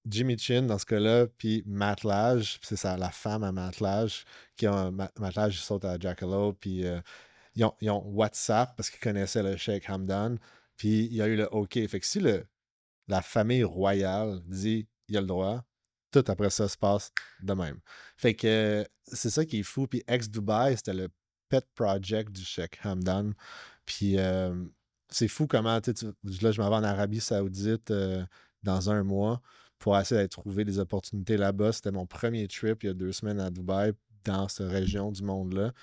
Jimmy Chin, dans ce cas-là, puis Matt Lage, c'est ça, la femme à Matt Lage, Matt Lage, il saute à Jackalope, puis ils ont WhatsApp, parce qu'ils connaissaient le Sheikh Hamdan, puis il y a eu le OK. Fait que si la famille royale dit il a le droit, tout après ça se passe de même. Fait que c'est ça qui est fou. Puis ex-Dubaï, c'était le pet project du Sheikh Hamdan. Puis c'est fou comment, là, je m'en vais en Arabie Saoudite dans un mois pour essayer de trouver des opportunités là-bas. C'était mon premier trip il y a 2 semaines à Dubaï, dans cette région du monde-là.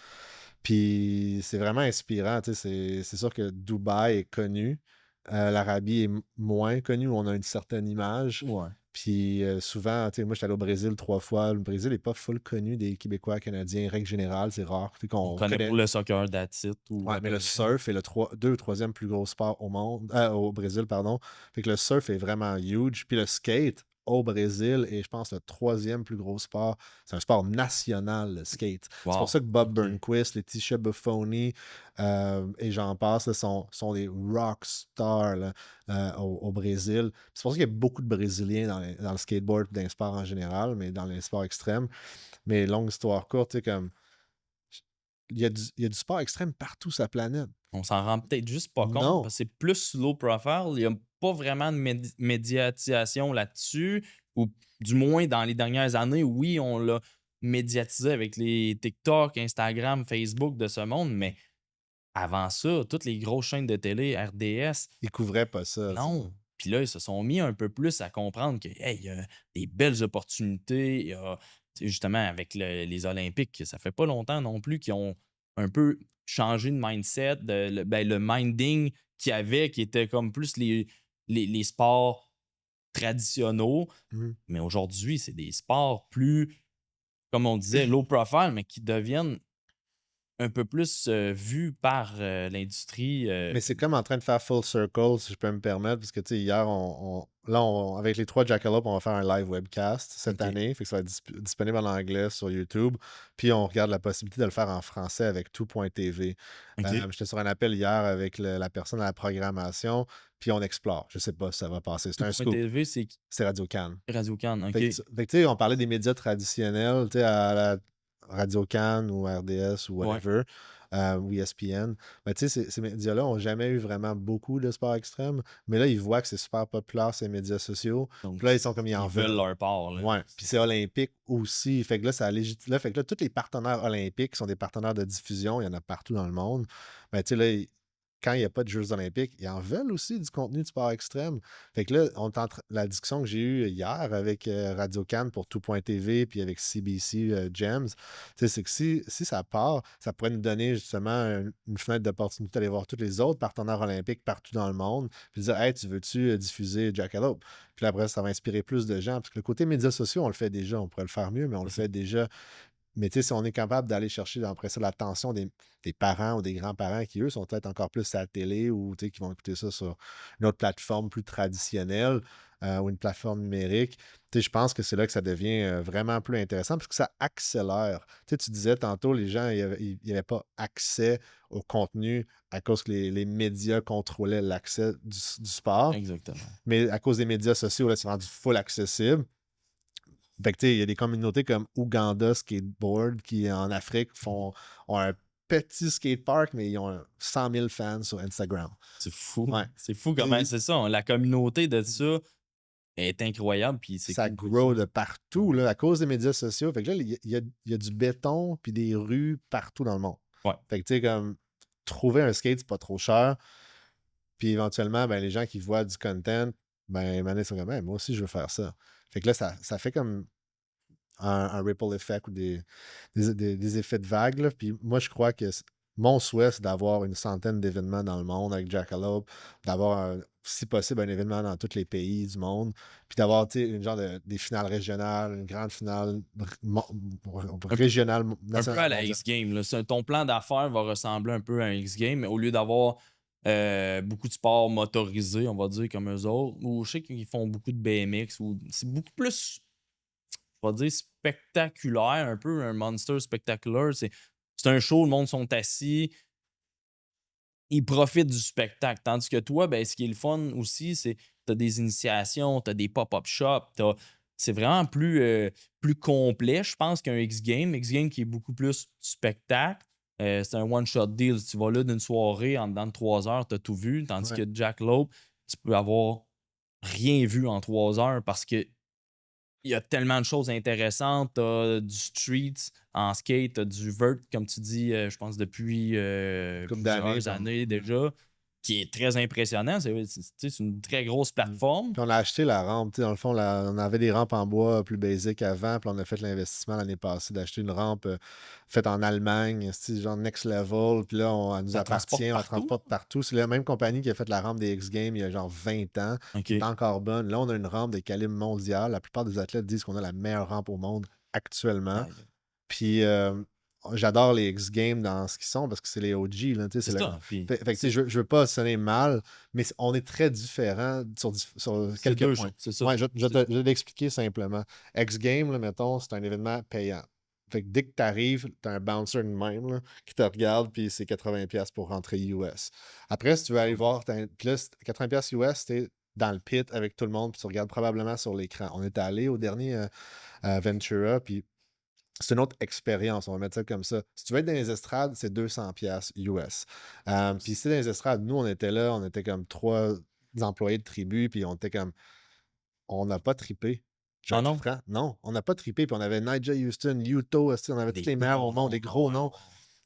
Puis c'est vraiment inspirant. C'est sûr que Dubaï est connu. L'Arabie est moins connue, où on a une certaine image. Ouais. Puis souvent, moi, j'étais allé au Brésil 3 fois. Le Brésil n'est pas full connu des Québécois, Canadiens. Règle générale, c'est rare. On Qu'on connaît connaît. pour le soccer, that's it. Ou Ouais, à mais peu le près. surf est le deux ou troisième plus gros sport au monde, au Brésil, pardon. Fait que le surf est vraiment huge. Puis le skate au Brésil est, je pense, le troisième plus gros sport. C'est un sport national, le skate. C'est pour Wow. ça que Bob OK. Burnquist, Letitia Buffoni et j'en passe là, sont des rock stars là, au Brésil. C'est pour ça qu'il y a beaucoup de Brésiliens dans le skateboard, dans les sports en général, mais dans les sports extrêmes. Mais longue histoire courte, tu sais, comme il y a du sport extrême partout sur la planète. On s'en rend peut-être juste pas compte Non. parce que c'est plus low profile. Il n'y a pas vraiment de médiatisation là-dessus. Ou du moins dans les dernières années, oui, on l'a médiatisé avec les TikTok, Instagram, Facebook de ce monde, mais avant ça, toutes les grosses chaînes de télé, RDS, Ils couvraient pas ça. non. Puis là, ils se sont mis un peu plus à comprendre que, hey, il y a des belles opportunités. Il y a, tu sais, justement, avec les Olympiques, ça fait pas longtemps non plus qu'ils ont un peu changé de mindset, le minding qu'il y avait, qui était comme plus les sports traditionnels. Mhm. Mais aujourd'hui, c'est des sports plus, comme on disait, low profile, mais qui deviennent un peu plus vus par l'industrie. Mais c'est comme en train de faire full circle, si je peux me permettre, parce que tu sais, hier, avec les 3 Jackalope, on va faire un live webcast cette OK. année. Fait que ça va être disponible en anglais sur YouTube. Puis on regarde la possibilité de le faire en français avec tout.tv. OK. J'étais sur un appel hier avec la personne à la programmation, puis on explore. Je sais pas si ça va passer. C'est Tout un point scoop. TV, c'est C'est Radio-Can. Radio-Can. OK. Fait que, tu sais, on parlait des médias traditionnels, tu sais, à la Radio-Can ou RDS ou Ouais. whatever, ou ESPN. Mais tu sais, ces médias-là n'ont jamais eu vraiment beaucoup de sport extrême, mais là, ils voient que c'est super populaire, ces médias sociaux. Donc, Puis là, ils sont comme, ils en ils veulent veulent. leur part. Là. Ouais, puis c'est olympique aussi. Fait que là, ça légitime. Fait que là, tous les partenaires olympiques qui sont des partenaires de diffusion, il y en a partout dans le monde. Mais tu sais, là, quand il n'y a pas de Jeux olympiques, ils en veulent aussi du contenu de sport extrême. Fait que là, la discussion que j'ai eue hier avec Radio-Can pour tout.tv puis avec CBC Gems, c'est que si ça part, ça pourrait nous donner justement une fenêtre d'opportunité d'aller voir tous les autres partenaires olympiques partout dans le monde, puis dire, hey, tu veux-tu diffuser Jackalope? Puis là, après, ça va inspirer plus de gens. Parce que le côté médias sociaux, on le fait déjà. On pourrait le faire mieux, mais on le fait déjà. Mais tu sais, si on est capable d'aller chercher après ça l'attention des parents ou des grands-parents qui, eux, sont peut-être encore plus à la télé ou tu sais, qui vont écouter ça sur une autre plateforme plus traditionnelle ou une plateforme numérique, tu sais, je pense que c'est là que ça devient vraiment plus intéressant parce que ça accélère. Tu sais, tu disais tantôt, les gens, il n'y avait pas accès au contenu à cause que les médias contrôlaient l'accès du sport. Exactement. Mais à cause des médias sociaux, là, c'est rendu full accessible. Fait que, tu sais, il y a des communautés comme Ouganda Skateboard qui, en Afrique, ont un petit skatepark, mais ils ont 100 000 fans sur Instagram. C'est fou. Ouais. C'est fou comment c'est ça. La communauté de ça est incroyable. Puis c'est Ça cool. grow de partout, là, à cause des médias sociaux. Fait que là, il y a du béton puis des rues partout dans le monde. Ouais. Fait que, tu sais, comme, trouver un skate, c'est pas trop cher. Puis éventuellement, ben, les gens qui voient du content, ben, ils sont comme, hey, moi aussi, je veux faire ça. Fait que là, ça fait comme un ripple effect ou des effets de vague. Là. Puis moi, je crois que mon souhait, c'est d'avoir une centaine d'événements dans le monde avec Jackalope, d'avoir, si possible, un événement dans tous les pays du monde, puis d'avoir, tu sais, une genre des finales régionales, une grande finale Un peu, régionale, un peu à nationale, la mondiale. X-Game. Là. Ton plan d'affaires va ressembler un peu à un X-Game, mais au lieu d'avoir beaucoup de sports motorisés, on va dire, comme eux autres, ou je sais qu'ils font beaucoup de BMX, ou c'est beaucoup plus, on va dire, spectaculaire, un peu un Monster spectaculaire. C'est un show, le monde sont assis, ils profitent du spectacle. Tandis que toi, ben, ce qui est le fun aussi, c'est que tu as des initiations, tu as des pop-up shops, c'est vraiment plus complet, je pense, qu'un X-Game. X-Game qui est beaucoup plus spectacle. C'est un one-shot deal. Tu vas là d'une soirée, en dedans de 3 heures, tu as tout vu. Tandis Ouais. que Jack Lope, tu peux avoir rien vu en 3 heures parce que il y a tellement de choses intéressantes. T'as du street en skate, t'as du vert, comme tu dis, je pense depuis Couple d'années, plusieurs années déjà, qui est très impressionnant. C'est une très grosse Mmh. plateforme. Puis on a acheté la rampe, tu sais, dans le fond, on avait des rampes en bois plus basiques avant, puis on a fait l'investissement l'année passée d'acheter une rampe faite en Allemagne, c'est genre next level, puis là, elle nous Ça transporte appartient, on la partout. transporte partout. C'est la même compagnie qui a fait la rampe des X-Games il y a genre 20 ans, qui est OK. encore bonne. Là, on a une rampe de calibre mondial. La plupart des athlètes disent qu'on a la meilleure rampe au monde actuellement. Aïe. Puis j'adore les X-Games dans ce qu'ils sont parce que c'est les OG, là, tu sais, c'est C'est le... ça. Puis Fait que, tu sais, je veux pas sonner mal, mais on est très différents sur c'est quelques deux points. choses. C'est ça. Ouais, je vais t'expliquer simplement. X-Games, là, mettons, c'est un événement payant. Fait que dès que tu arrives, tu as un bouncer de même là, qui te regarde, puis c'est 80$ pour rentrer US. Après, si tu veux aller voir, puis là, 80$ US, t'es dans le pit avec tout le monde, puis tu regardes probablement sur l'écran. On est allé au dernier Ventura, puis c'est une autre expérience, on va mettre ça comme ça. Si tu veux être dans les estrades, c'est 200$ US. Puis si dans les estrades, nous, on était là, on était comme 3 employés de tribu, puis on était comme, on n'a pas trippé. Je vais Ah être non? franc. Non, on n'a pas trippé. Puis on avait Nigel Houston, Yuto, on avait tous Des les meilleurs au gros monde, noms. des Ah gros ouais, noms.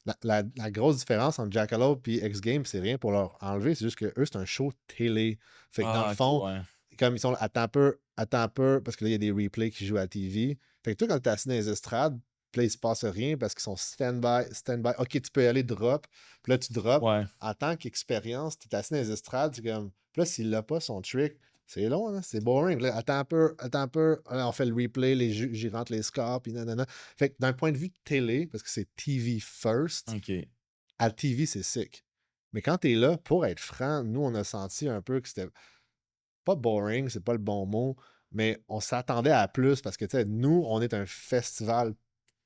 ouais. La grosse différence entre Jackalope et X Games, c'est rien pour leur enlever, c'est juste que eux, c'est un show télé. Fait que dans le Ah, ok, fond, ouais. comme ils sont attends un peu, parce que là, il y a des replays qui jouent à la TV. Fait que toi, quand tu es assis dans les estrades, puis là, il se passe rien parce qu'ils sont stand-by, stand-by. OK, tu peux y aller drop. Puis là, tu drop. Ouais. En tant qu'expérience, tu es assis dans les estrades, c'est comme. Puis là, s'il n'a pas son trick, c'est long, hein, c'est boring. Là, attends un peu. Là, on fait le replay, j'y rentre les scores, puis nanana. Fait que d'un point de vue de télé, parce que c'est TV first, OK. à TV, c'est sick. Mais quand tu es là, pour être franc, nous, on a senti un peu que c'était pas boring, c'est pas le bon mot, mais on s'attendait à plus parce que, tu sais, nous, on est un festival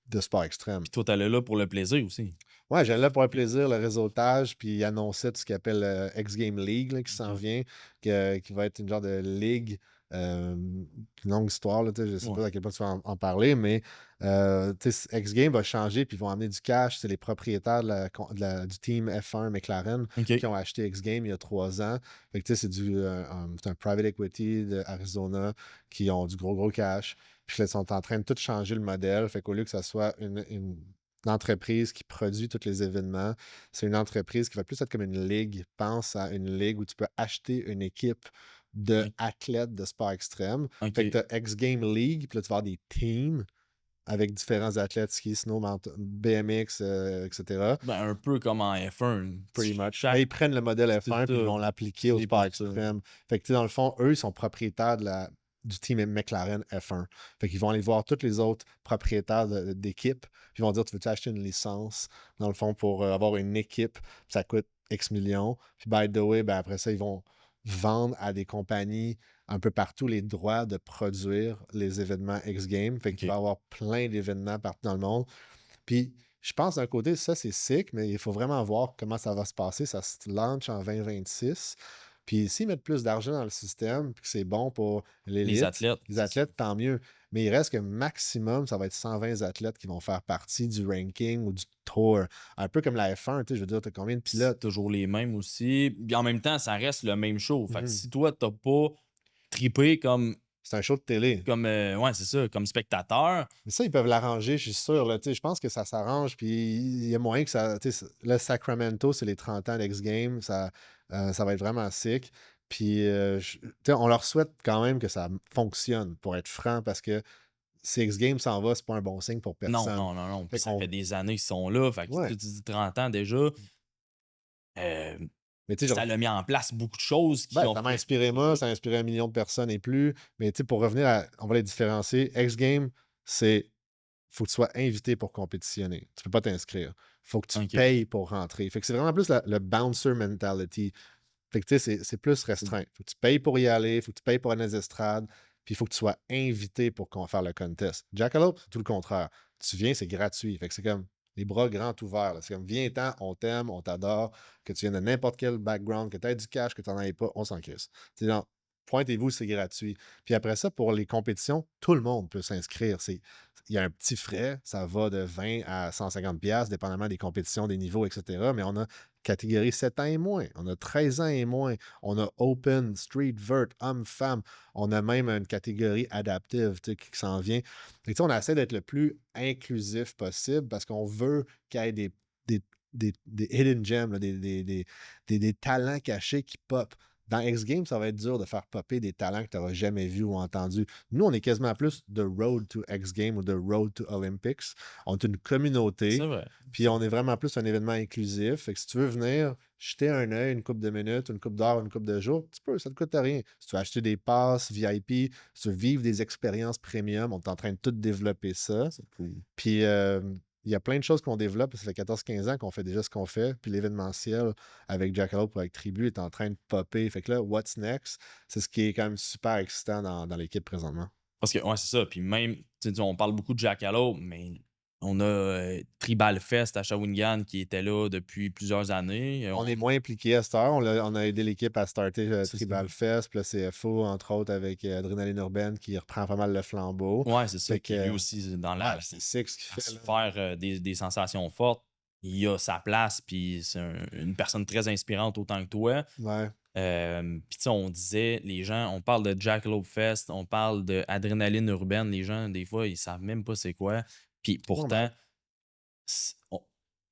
de sport extrême. Puis toi, t'allais là pour le plaisir aussi. Ouais, j'allais là pour le plaisir, le réseautage, puis il annonçait tout ce qu'il appelle X Game League là, qui s'en OK. vient, qui va être une genre de ligue, euh, une longue histoire, là, tu sais, je sais Ouais. pas à quel point tu vas en parler, mais tu sais, X Game va changer, puis ils vont amener du cash. C'est les propriétaires du team F1 McLaren qui OK. ont acheté X Game il y a 3 ans. Fait que tu sais, c'est un private equity d'Arizona qui ont du gros, gros cash. Puis là, ils sont en train de tout changer le modèle. Fait qu'au lieu que ça soit une entreprise qui produit tous les événements. C'est une entreprise qui va plus être comme une ligue. Pense à une ligue où tu peux acheter une équipe OK. d'athlètes de sport extrême. Fait que OK. tu as X Game League, puis là, tu vas avoir des teams avec différents athlètes, ski, snow, BMX, etc. Ben, un peu comme en F1. Pretty much. Mais Chaque. ils prennent le modèle C'est F1 puis ils ça. vont l'appliquer au J'ai sport vu ça. extrême. Fait que, tu sais, dans le fond, eux, ils sont propriétaires du team McLaren F1. Fait qu'ils vont aller voir tous les autres propriétaires d'équipes. Puis ils vont dire, tu veux-tu acheter une licence, dans le fond, pour avoir une équipe. Puis ça coûte X millions. Puis, by the way, ben, après ça, ils vont vendre à des compagnies un peu partout les droits de produire les événements X Games. Fait qu'il va OK. y avoir plein d'événements partout dans le monde. Puis, je pense d'un côté, ça, c'est sick, mais il faut vraiment voir comment ça va se passer. Ça se lance en 2026. Puis, s'ils mettent plus d'argent dans le système, puis que c'est bon pour Les l'élite, athlètes, les c'est ça. athlètes, tant mieux. Mais il reste que maximum, ça va être 120 athlètes qui vont faire partie du ranking ou du tour. Un peu comme la F1, tu sais, je veux dire, tu as combien de C'est pilotes? toujours les mêmes aussi. Puis en même temps, ça reste le même show. Fait que Mhm. si toi, t'as pas trippé C'est un show de télé. ouais, c'est ça, comme spectateur, Mais ça, ils peuvent l'arranger, je suis sûr. Là, tu sais, je pense que ça s'arrange. Puis il y a moyen que ça. Tu sais, le Sacramento, c'est les 30 ans d'X Games. Ça va être vraiment sick. Puis tu sais, on leur souhaite quand même que ça fonctionne, pour être franc, parce que si X Games s'en va, c'est pas un bon signe pour Non, personne. non, non, non. Puis Fait ça qu'on fait des années qu'ils sont là. Fait que ouais. tu dis 30 ans déjà. euh, Mais tu sais, Ça l'a mis en place beaucoup de choses qui ben, ont ça m'a fait. inspiré moi, ça a inspiré 1 million de personnes et plus. Mais tu sais, pour revenir à, on va les différencier. X Games, c'est faut que tu sois invité pour compétitionner. Tu peux pas t'inscrire. Faut que tu OK. payes pour rentrer. Fait que c'est vraiment plus le bouncer mentality. Fait que tu sais, c'est plus restreint. Faut que tu payes pour y aller, faut que tu payes pour aller dans les estrades, puis il faut que tu sois invité pour qu'on faire le contest. Jackalope, c'est tout le contraire. Tu viens, c'est gratuit. Fait que c'est comme les bras grands ouverts, là. C'est comme viens-t'en, on t'aime, on t'adore, que tu viennes de n'importe quel background, que tu aies du cash, que tu n'en aies pas, on s'en crisse. C'est genre, pointez-vous, c'est gratuit. Puis après ça, pour les compétitions, tout le monde peut s'inscrire. Il y a un petit frais, ça va de 20 à 150 pièces dépendamment des compétitions, des niveaux, etc. Mais on a catégorie 7 ans et moins, on a 13 ans et moins, on a Open, Street, Vert, Homme-Femme, on a même une catégorie adaptive qui s'en vient. Et on essaie d'être le plus inclusif possible parce qu'on veut qu'il y ait des, des hidden gems, là, des talents cachés qui pop. Dans X Games, ça va être dur de faire popper des talents que tu n'auras jamais vus ou entendus. Nous, on est quasiment plus de Road to X Games ou de Road to Olympics. On est une communauté, C'est vrai. puis on est vraiment plus un événement inclusif. Fait que si tu veux venir jeter un œil, une couple de minutes, une couple d'heures, une couple de jours, tu peux, ça ne te coûte rien. Si tu veux acheter des passes VIP, si tu veux vivre des expériences premium, on est en train de tout développer ça. C'est cool. Puis il y a plein de choses qu'on développe. Ça fait 14-15 ans qu'on fait déjà ce qu'on fait. Puis l'événementiel avec Jackalope ou avec Tribu est en train de popper. Fait que là, what's next? C'est ce qui est quand même super excitant dans l'équipe présentement. Parce que, ouais, c'est ça. Puis même, tu sais, on parle beaucoup de Jackalope, mais on a Tribal Fest à Shawinigan qui était là depuis plusieurs années. On est moins impliqué à cette heure. On a aidé l'équipe à starter C'est ça. Tribal Fest, puis le CFO, entre autres, avec Adrénaline Urbaine qui reprend pas mal le flambeau. Ouais, c'est ça. Fait Qui lui que, aussi, dans ouais, la. c'est Six qui fait. Là. Faire des sensations fortes, il a sa place, puis c'est une personne très inspirante autant que toi. Ouais. Puis tu sais, on disait, les gens, on parle de Jackalope Fest, on parle de Adrénaline Urbaine, les gens, des fois, ils savent même pas c'est quoi. Puis pourtant,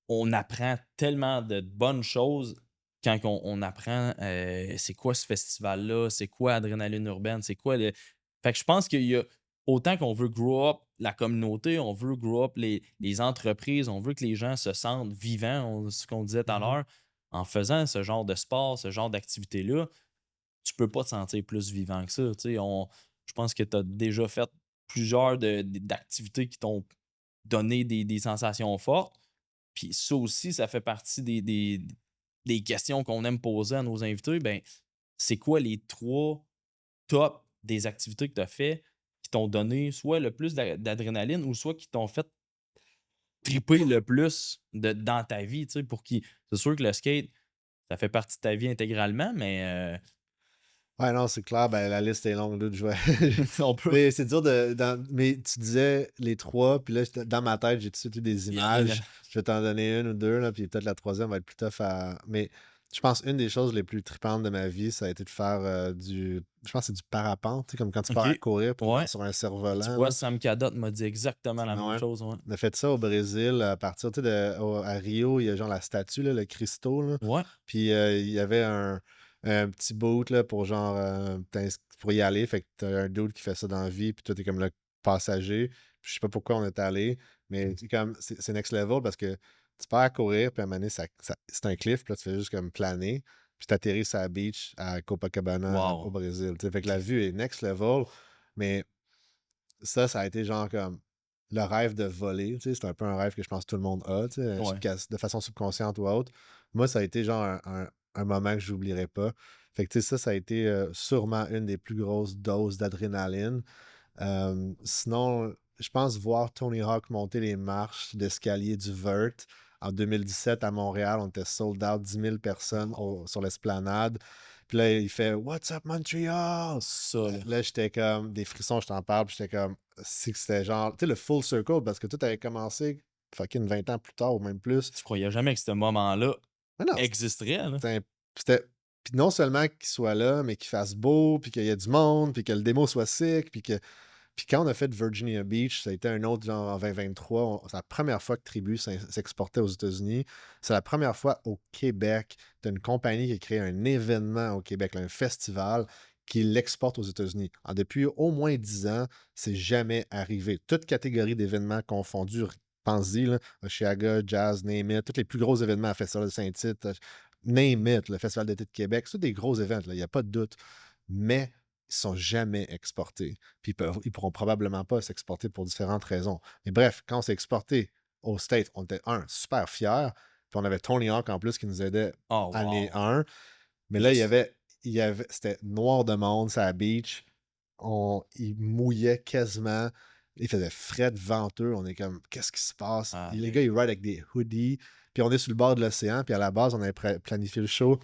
on apprend tellement de bonnes choses quand on apprend c'est quoi ce festival-là, c'est quoi Adrénaline Urbaine, c'est quoi le. Fait que je pense qu'il y a autant qu'on veut grow up la communauté, on veut grow up les entreprises, on veut que les gens se sentent vivants, ce qu'on disait tout à l'heure, en faisant ce genre de sport, ce genre d'activité-là, tu peux pas te sentir plus vivant que ça. Tu sais, je pense que tu as déjà fait plusieurs d'activités qui t'ont donné des sensations fortes. Puis ça aussi, ça fait partie des questions qu'on aime poser à nos invités. Ben, c'est quoi les 3 tops des activités que tu as fait qui t'ont donné soit le plus d'adrénaline ou soit qui t'ont fait triper le plus dans ta vie, tu sais, pour qui. C'est sûr que le skate, ça fait partie de ta vie intégralement, mais Ouais, non, c'est clair. Ben, la liste est longue, dude, on peut. Mais c'est dur mais tu disais les 3, puis là, dans ma tête, j'ai tout de suite eu des Il y en a- images. Je vais t'en donner une ou deux, là, puis peut-être la troisième va être plus tough à. Mais je pense une des choses les plus tripantes de ma vie, ça a été de faire du. Je pense que c'est du parapente, tu sais, comme quand tu pars à OK. courir puis Ouais. sur un Tu cerf-volant. vois, Là. Sam Cadot m'a dit exactement la même Ouais. chose. Ouais. On a fait ça au Brésil, à partir, tu sais, à Rio, il y a genre la statue, là, le Cristo, là. Ouais. Puis il y avait un petit boot là, pour genre pour y aller. Fait que t'as un dude qui fait ça dans la vie, puis toi, t'es comme le passager. Puis je sais pas pourquoi on est allé, mais c'est next level parce que tu pars à courir, puis à un moment donné, c'est un cliff, puis là, tu fais juste comme planer, puis t'atterris sur la beach à Copacabana au Wow. Brésil. Tu sais. Fait que la vue est next level, mais ça a été genre comme le rêve de voler. Tu sais, c'est un peu un rêve que je pense que tout le monde a, tu sais, Ouais. de façon subconsciente ou autre. Moi, ça a été genre un moment que j'oublierai pas. Fait que tu sais, ça a été sûrement une des plus grosses doses d'adrénaline. Sinon, je pense voir Tony Hawk monter les marches d'escalier du Vert en 2017 à Montréal. On était sold out, 10 000 personnes sur l'esplanade. Puis là, il fait What's up, Montreal? Ça, là. Là, j'étais comme des frissons, je t'en parle. Puis j'étais comme, si c'était genre, tu sais, le full circle, parce que tout avait commencé fucking 20 ans plus tard ou même plus. Tu croyais jamais que ce moment-là Mais non, existerait, là. c'était. Puis non seulement qu'il soit là, mais qu'il fasse beau, puis qu'il y ait du monde, puis que le démo soit sick, puis que. Puis quand on a fait Virginia Beach, ça a été un autre genre en 2023. C'est la première fois que Tribu s'exportait aux États-Unis. C'est la première fois au Québec. Tu as une compagnie qui a créé un événement au Québec, là, un festival qu'ils l'exportent aux États-Unis. Depuis au moins 10 ans, c'est jamais arrivé. Toutes catégories d'événements confondus, pense-y, là, Osheaga, Jazz, Name It, tous les plus gros événements, Festival de Saint-Tite, Name It, le Festival d'été de Québec, c'est tous des gros événements, il n'y a pas de doute. Mais ils sont jamais exportés. Puis ils pourront probablement pas s'exporter pour différentes raisons. Mais bref, quand on s'est exporté aux States, on était, super fiers. Puis on avait Tony Hawk en plus qui nous aidait Oh, année wow. 1. Mais là, c'était noir de monde, c'est à la beach. Il mouillait quasiment. Il faisait fret, venteux. On est comme, qu'est-ce qui se passe? Ah, Les gars, ils ride avec des hoodies. Puis on est sur le bord de l'océan. Puis à la base, on avait planifié le show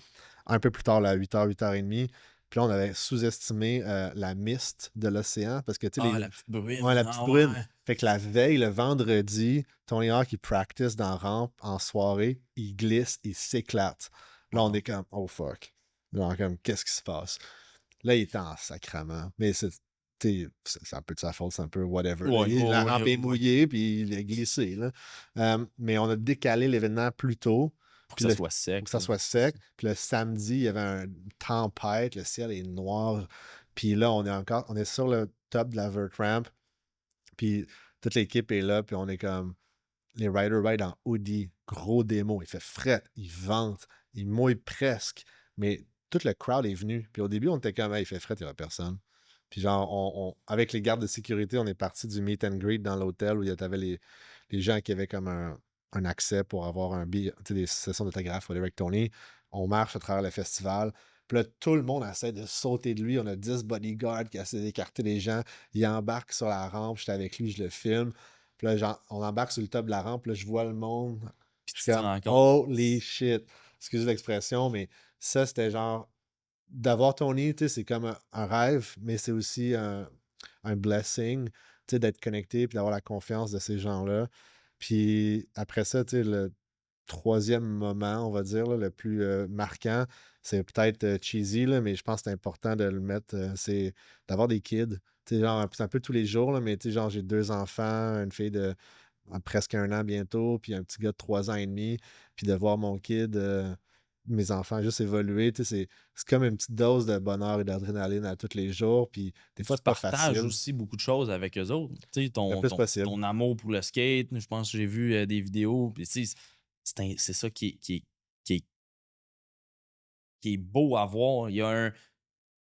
un peu plus tard, là, à 8h, 8h30. Puis là, on avait sous-estimé la mist de l'océan. Parce que, tu sais, la petite bruine. ouais, la petite Ah, bruine. ouais. Fait que la veille, le vendredi, Tony Hawk, il practice dans la rampe en soirée. Il glisse, il s'éclate. Là, on Wow. est comme, oh fuck. Genre, comme, qu'est-ce qui se passe? Là, il était en sacrament. Mais c'est un peu de sa faute, c'est un peu whatever. Là. Ouais, La ouais, rampe est ouais, ouais. mouillée, puis il a glissé. Là. Mais on a décalé l'événement plus tôt. Pour que Puis ça le, soit pour sec, que ça là. soit sec. Puis le samedi, il y avait une tempête, le ciel est noir. Puis là, on est sur le top de la vert ramp. Puis toute l'équipe est là, puis on est comme les riders ride en hoodie, gros démo. Il fait fret, il vente, il mouille presque. Mais tout le crowd est venu. Puis au début, on était comme, hey, il fait fret, il n'y aura personne. Puis genre, avec les gardes de sécurité, on est parti du meet and greet dans l'hôtel où il y avait les gens qui avaient comme un accès pour avoir un billet, tu sais, des sessions d'autographe avec Tony. On marche à travers le festival. Puis là, tout le monde essaie de sauter de lui. On a 10 bodyguards qui essaient d'écarter les gens. Il embarque sur la rampe. J'étais avec lui, je le filme. Puis là, on embarque sur le top de la rampe. Là, je vois le monde. Puis Je tu suis te comme, rends compte. holy shit. Excusez l'expression, mais ça, c'était genre, d'avoir Tony, tu sais, c'est comme un rêve, mais c'est aussi un blessing, tu sais, d'être connecté puis d'avoir la confiance de ces gens-là. Puis après ça, tu sais, le troisième moment, on va dire, là, le plus marquant, c'est peut-être cheesy, là, mais je pense que c'est important de le mettre, c'est d'avoir des kids. Tu sais, genre, c'est un peu tous les jours, là, mais tu sais, genre, j'ai 2 enfants, une fille de presque 1 an bientôt, puis un petit gars de 3 ans et demi, puis de voir mon kid, mes enfants juste évoluer, tu sais, c'est comme une petite dose de bonheur et d'adrénaline à tous les jours, puis des Puis fois, tu c'est pas partages facile, aussi beaucoup de choses avec eux autres. Tu sais, le plus possible. ton amour pour le skate, je pense que j'ai vu des vidéos. Puis tu sais, c'est ça qui est, qui est beau à voir. Il y a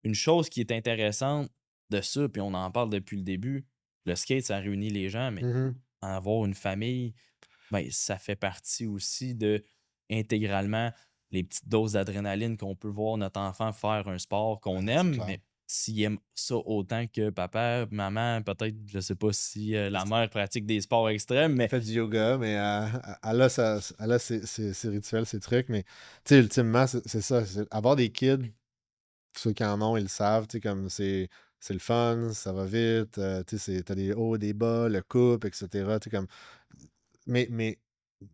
une chose qui est intéressante de ça, puis on en parle depuis le début. Le skate, ça réunit les gens, mais Mhm. avoir une famille, ben, ça fait partie aussi de intégralement les petites doses d'adrénaline qu'on peut voir notre enfant faire un sport qu'on C'est aime, clair. mais s'il aime ça autant que papa, maman, peut-être, je sais pas si la mère pratique des sports extrêmes, Elle mais fait du yoga, mais elle a ses rituels, ses trucs. Mais, tu sais, ultimement, c'est ça. Avoir des kids, ceux qui en ont, ils le savent. Tu sais, comme c'est le fun, ça va vite. Tu sais, t'as des hauts, des bas, le couple, etc. Tu sais, comme, mais, mais,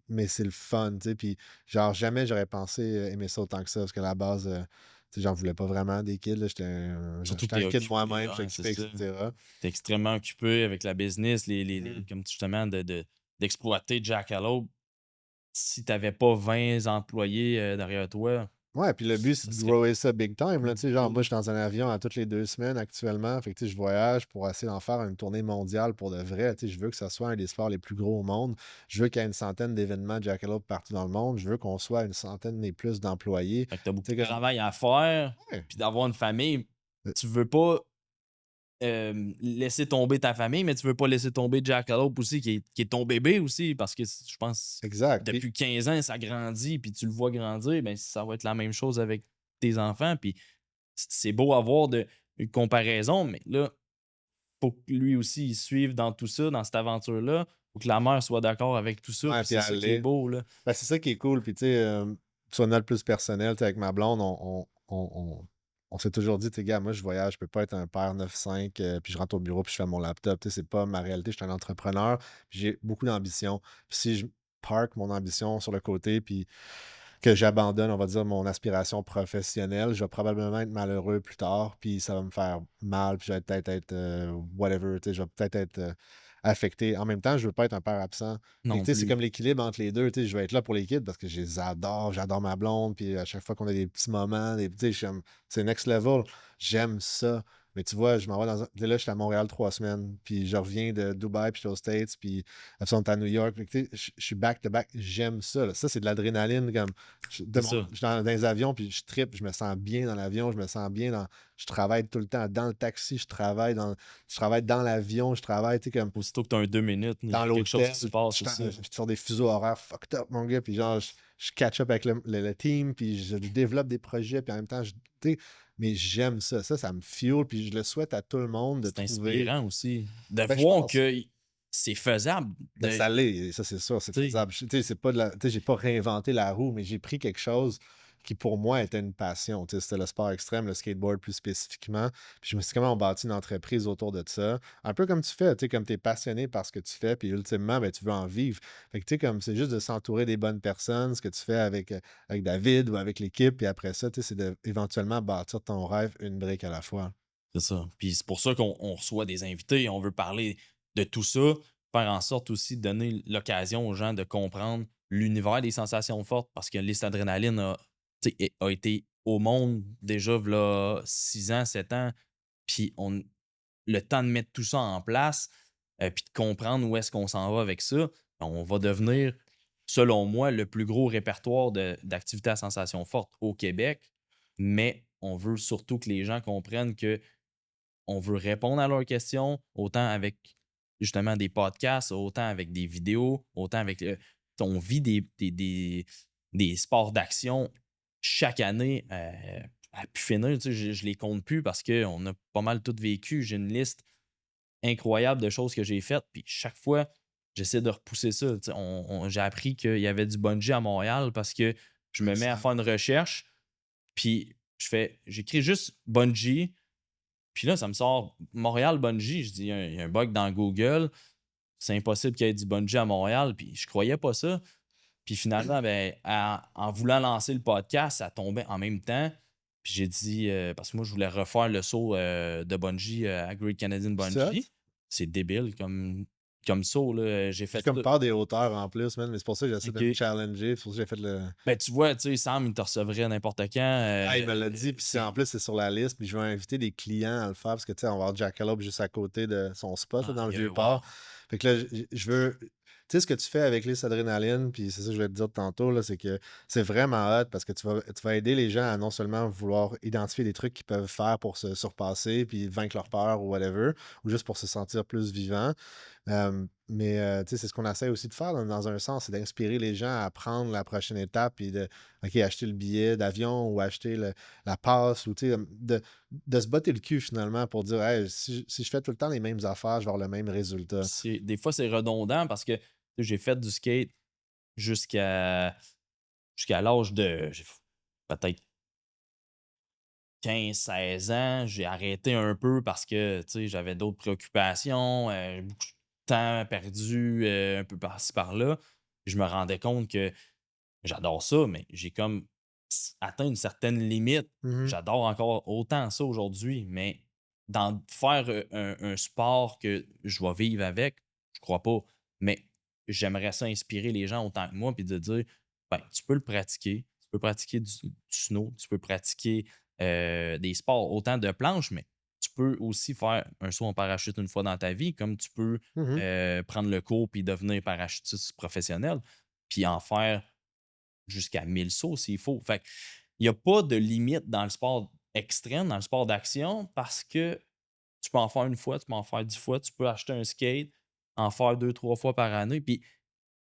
mais c'est le fun. Tu sais, puis, genre, jamais j'aurais pensé aimer ça autant que ça. Parce qu'à la base, tu sais, j'en voulais pas vraiment des kids. Là. surtout que J'étais tu un es kid occupé. moi-même, j'étais Ouais, c'est occupé, ça. etc. Tu es extrêmement occupé avec la business, Mm. comme justement d'exploiter Jackalope. Si tu n'avais pas 20 employés derrière toi, Ouais, puis le but, c'est ça de serait grower ça big time. Là, tu sais, genre, moi, je beaucoup. suis dans un avion à toutes les 2 semaines actuellement. Fait que, tu sais, je voyage pour essayer d'en faire une tournée mondiale pour de vrai. Tu sais, je veux que ça soit un des sports les plus gros au monde. Je veux qu'il y ait une centaine d'événements Jackalope partout dans le monde. Je veux qu'on soit une centaine et plus d'employés. Fait que tu as beaucoup Tu sais, de travail à faire, ouais, puis d'avoir une famille. euh, Tu veux pas laisser tomber ta famille, mais tu veux pas laisser tomber Jackalope aussi, qui est ton bébé aussi, parce que je pense exact. Puis, depuis 15 ans, ça grandit, puis tu le vois grandir, ben ça va être la même chose avec tes enfants. Puis c'est beau avoir une comparaison, mais là, faut que lui aussi il suive dans tout ça, dans cette aventure-là. Faut que la mère soit d'accord avec tout ça, ouais, puis puis c'est ça qui est aller. beau, là. Ben, c'est ça qui est cool. Puis, tu sais, sur une note plus personnelle, tu sais, avec ma blonde, on s'est toujours dit, tu sais, gars, moi, je voyage, je peux pas être un père 9-5, puis je rentre au bureau, puis je fais mon laptop. Tu sais, c'est pas ma réalité. Je suis un entrepreneur, puis j'ai beaucoup d'ambition. Puis si je parque mon ambition sur le côté, puis que j'abandonne, on va dire, mon aspiration professionnelle, je vais probablement être malheureux plus tard, puis ça va me faire mal, puis je vais peut-être être whatever, tu sais, je vais peut-être être affecter. En même temps, je veux pas être un père absent. Fait que, Non tu sais, c'est plus. comme l'équilibre entre les deux. Tu sais, je vais être là pour les kids parce que je les adore, j'adore ma blonde, puis à chaque fois qu'on a des petits moments, tu sais, c'est next level. J'aime ça. Mais tu vois, je m'en vais dans un. Là, je suis à Montréal 3 semaines, puis je reviens de Dubaï, puis je suis aux States, puis après ça, on est à New York. Fait que, tu sais, je suis back-to-back. J'aime ça, là. Ça, c'est de l'adrénaline. Comme, C'est ça. je suis dans les avions, puis je trippe, je me sens bien dans l'avion, je me sens bien dans. Je travaille tout le temps dans le taxi, je travaille dans l'avion, je travaille, tu sais, comme Aussitôt que tu as un 2 minutes, il y dans a quelque chose l'hôtel, qui se passe, c'est ça. je suis sur des fuseaux horaires fucked up, mon gars, puis genre, je catch up avec le team, puis je développe des projets, puis en même temps, tu sais, mais j'aime ça. Ça me fuel, puis je le souhaite à tout le monde de C'est trouver. inspirant aussi de Ben, je voir pense. que c'est faisable Ben, de ça l'est, ça c'est sûr, c'est tu sais, faisable. Tu sais, c'est pas de la, tu sais, j'ai pas réinventé la roue, mais j'ai pris quelque chose qui pour moi était une passion. Tu sais, c'était le sport extrême, le skateboard plus spécifiquement. Puis je me suis comment bâti une entreprise autour de ça. Un peu comme tu fais, tu sais, comme tu es passionné par ce que tu fais, puis ultimement, ben, tu veux en vivre. Fait que tu sais, comme c'est juste de s'entourer des bonnes personnes, ce que tu fais avec David ou avec l'équipe, puis après ça, tu sais, c'est d'éventuellement bâtir ton rêve une brique à la fois. c'est ça. Puis c'est pour ça qu'on reçoit des invités, on veut parler de tout ça, faire en sorte aussi de donner l'occasion aux gens de comprendre l'univers des sensations fortes parce que Liste Adrénaline tu sais, a été au monde déjà v'là 6 ans, 7 ans, puis on le temps de mettre tout ça en place, puis de comprendre où est-ce qu'on s'en va avec ça, on va devenir, selon moi, le plus gros répertoire d'activités à sensations fortes au Québec. Mais on veut surtout que les gens comprennent que on veut répondre à leurs questions, autant avec justement des podcasts, autant avec des vidéos, autant avec on vit des sports d'action chaque année à pu finir. Tu sais, je les compte plus parce qu'on a pas mal tout vécu. J'ai une liste incroyable de choses que j'ai faites. Puis chaque fois, j'essaie de repousser ça. Tu sais, j'ai appris qu'il y avait du bungee à Montréal parce que je me mets à faire une recherche. Puis j'écris juste bungee. Puis là, ça me sort Montréal bungee. Je dis, il y a un bug dans Google. C'est impossible qu'il y ait du bungee à Montréal. Puis je croyais pas ça. Puis finalement, ben, en voulant lancer le podcast, ça tombait en même temps. Puis j'ai dit, parce que moi, je voulais refaire le saut de bungee à Great Canadian C'est hot. Bungee. C'est débile comme saut, là. J'ai J'ai fait comme ça. peur des hauteurs en plus, man, mais c'est pour ça que j'essaie de me OK. challenger. C'est pour ça que j'ai fait le. Ben, tu vois, tu sais, Sam, il te recevrait n'importe quand. Ah, il me l'a dit, puis en C'est. plus, c'est sur la liste, puis je vais inviter des clients à le faire parce que, tu sais, on va avoir Jackalope juste à côté de son spot là, dans le Wow. Vieux-Port. Fait que là, je veux. Tu sais, ce que tu fais avec l'Is Adrénaline, puis c'est ça que je vais te dire tantôt, là, c'est que c'est vraiment hot parce que tu vas aider les gens à non seulement vouloir identifier des trucs qu'ils peuvent faire pour se surpasser, puis vaincre leur peur ou whatever, ou juste pour se sentir plus vivant. Mais tu sais, c'est ce qu'on essaie aussi de faire dans un sens, c'est d'inspirer les gens à prendre la prochaine étape puis de OK, acheter le billet d'avion ou acheter la passe ou tu sais, de se botter le cul finalement pour dire hey, si je fais tout le temps les mêmes affaires, je vais avoir le même résultat. Des fois, c'est redondant parce que tu sais, j'ai fait du skate jusqu'à jusqu'à l'âge de peut-être 15 16 ans. J'ai arrêté un peu parce que tu sais, j'avais d'autres préoccupations, beaucoup de temps perdu un peu par-ci par-là. Je me rendais compte que j'adore ça, mais j'ai comme atteint une certaine limite. Mhm. J'adore encore autant ça aujourd'hui, mais d'en faire un sport que je vais vivre avec, je crois pas. Mais j'aimerais ça inspirer les gens autant que moi, puis de dire, ben, tu peux le pratiquer. Tu peux pratiquer du snow, tu peux pratiquer des sports, autant de planches, mais tu peux aussi faire un saut en parachute une fois dans ta vie, comme tu peux Mhm. prendre le cours puis devenir parachutiste professionnel, puis en faire jusqu'à 1000 sauts s'il faut. Fait il n'y a pas de limite dans le sport extrême, dans le sport d'action, parce que tu peux en faire une fois, tu peux en faire 10 fois, tu peux acheter un skate, en faire 2 3 fois par année. Puis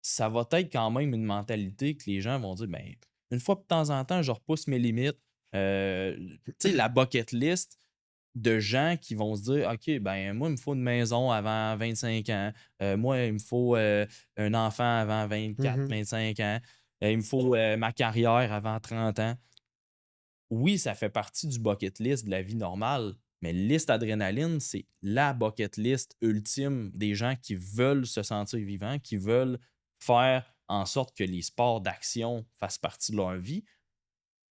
ça va être quand même une mentalité que les gens vont dire ben, une fois de temps en temps, je repousse mes limites. Tu sais, la bucket list de gens qui vont se dire OK, ben moi, il me faut une maison avant 25 ans. Moi, il me faut un enfant avant 24 Mhm. 25 ans. Il me faut ma carrière avant 30 ans. Oui, ça fait partie du bucket list de la vie normale, mais liste adrénaline, c'est la bucket list ultime des gens qui veulent se sentir vivants, qui veulent faire en sorte que les sports d'action fassent partie de leur vie.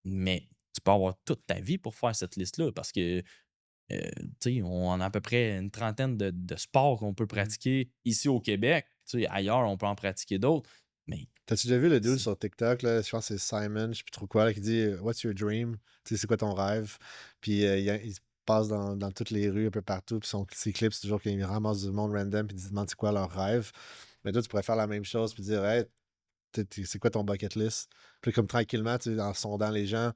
Mais tu peux avoir toute ta vie pour faire cette liste-là parce que On a à peu près une trentaine de sports qu'on peut Mmh. pratiquer ici au Québec. Ailleurs, on peut en pratiquer d'autres. Mais T'as-tu déjà vu le dude c'est sur TikTok, là, je pense que c'est Simon, je sais plus trop quoi, là, qui dit What's your dream? Tu sais, c'est quoi ton rêve? Puis il passe dans toutes les rues, un peu partout, puis ses clips, c'est toujours qu'il ramasse du monde random, puis il demande c'est quoi leur rêve. Mais toi, tu pourrais faire la même chose, puis dire Hey, c'est quoi ton bucket list? Puis comme tranquillement, tu sais, en sondant les gens,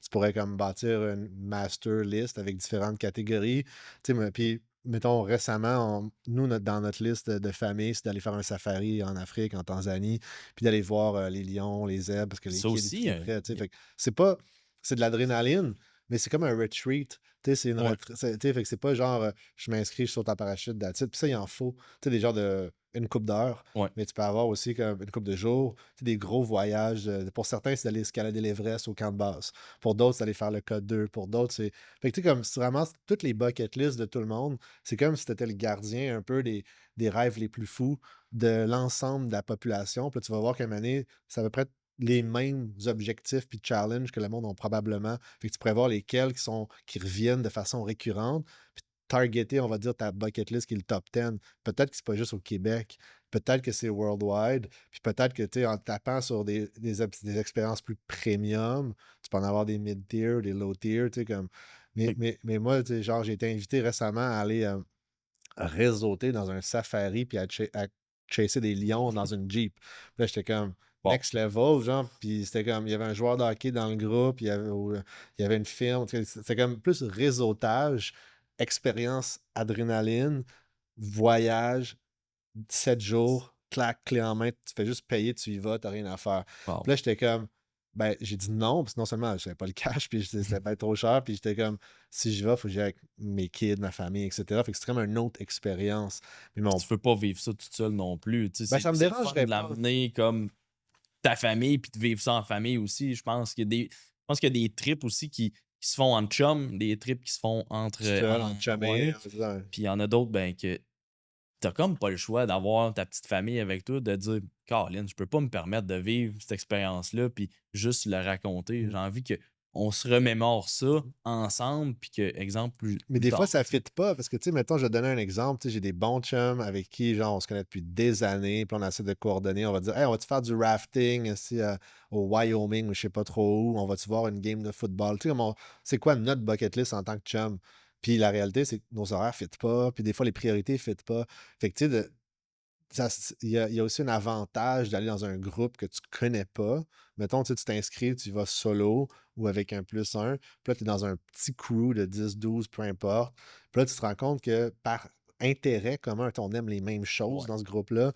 tu pourrais comme bâtir une master list avec différentes catégories. Tu sais, puis mettons récemment, dans notre liste de famille, c'est d'aller faire un safari en Afrique, en Tanzanie, puis d'aller voir les lions, les zèbres, parce que les ça kids, ils aussi. tripperaient, tu sais. Fait que c'est pas, c'est de l'adrénaline, mais c'est comme un retreat. Tu sais, c'est une Ouais, retraite. Tu sais, fait que c'est pas genre, je m'inscris, je saute en parachute, that's it. Puis ça, il en faut. Tu sais, des genres de, une coupe d'heure, ouais. mais tu peux avoir aussi comme une couple de jours, tu sais, des gros voyages. Pour certains, c'est d'aller escalader l'Everest au camp de base. Pour d'autres, c'est d'aller faire le code 2. Pour d'autres, c'est. Fait que tu sais, comme si tu ramasses toutes les bucket lists de tout le monde, c'est comme si tu étais le gardien un peu des rêves les plus fous de l'ensemble de la population. Puis là, tu vas voir qu'à un moment donné, c'est à peu près les mêmes objectifs puis challenges que le monde ont probablement. Fait que tu pourrais voir lesquels qui reviennent de façon récurrente. Puis targeter, on va dire, ta bucket list qui est le top 10. Peut-être que c'est pas juste au Québec. Peut-être que c'est worldwide. Puis peut-être que, tu sais, en tapant sur des expériences plus premium, tu peux en avoir des mid-tier, des low-tier, tu sais, comme. Fait Mais moi, tu sais, genre, j'ai été invité récemment à aller réseauter dans un safari puis à chasser des lions dans une Jeep. Puis là, j'étais comme bon, next level, genre, puis c'était comme, il y avait un joueur de hockey dans le groupe, il y avait une firme, tu sais, c'était comme plus réseautage, expérience adrénaline, voyage, 7 jours, clac, clé en main, tu fais juste payer, tu y vas, t'as rien à faire. wow. Puis là, j'étais comme, ben, j'ai dit non, parce que non seulement je n'avais pas le cash, puis c'était pas trop cher, puis j'étais comme, si j'y vais, il faut que j'aille avec mes kids, ma famille, etc. Fait que c'est comme une autre expérience. Mais Puis mon, tu peux pas vivre ça tout seul non plus. ben, ça me C'est le fun dérangerait de pas. l'amener comme ta famille puis de vivre ça en famille aussi. Je pense qu'il y a des trips aussi qui se font en chum, des trips qui se font entre Seul, en chumé, ouais. c'est ça. Puis il y en a d'autres ben que t'as comme pas le choix d'avoir ta petite famille avec toi, de dire Caroline, je peux pas me permettre de vivre cette expérience-là, puis juste le raconter. J'ai envie qu'on se remémore ça ensemble, puis que, exemple, Mais plus des fois, tard. ça ne fit pas parce que, tu sais, mettons, je vais te donner un exemple. Tu sais, j'ai des bons chums avec qui, genre, on se connaît depuis des années, puis on essaie de coordonner. On va dire, hey, on va-tu faire du rafting ici au Wyoming ou je sais pas trop où? On va-tu voir une game de football? Tu sais, c'est quoi notre bucket list en tant que chum? Puis la réalité, c'est que nos horaires ne fit pas, puis des fois, les priorités ne fit pas. Fait que, tu sais, il y a aussi un avantage d'aller dans un groupe que tu connais pas. Mettons, tu sais, tu t'inscris, tu y vas solo ou avec un plus un. Puis là, tu es dans un petit crew de 10, 12, peu importe. Puis là, tu te rends compte que par intérêt commun, on aime les mêmes choses Ouais. dans ce groupe-là.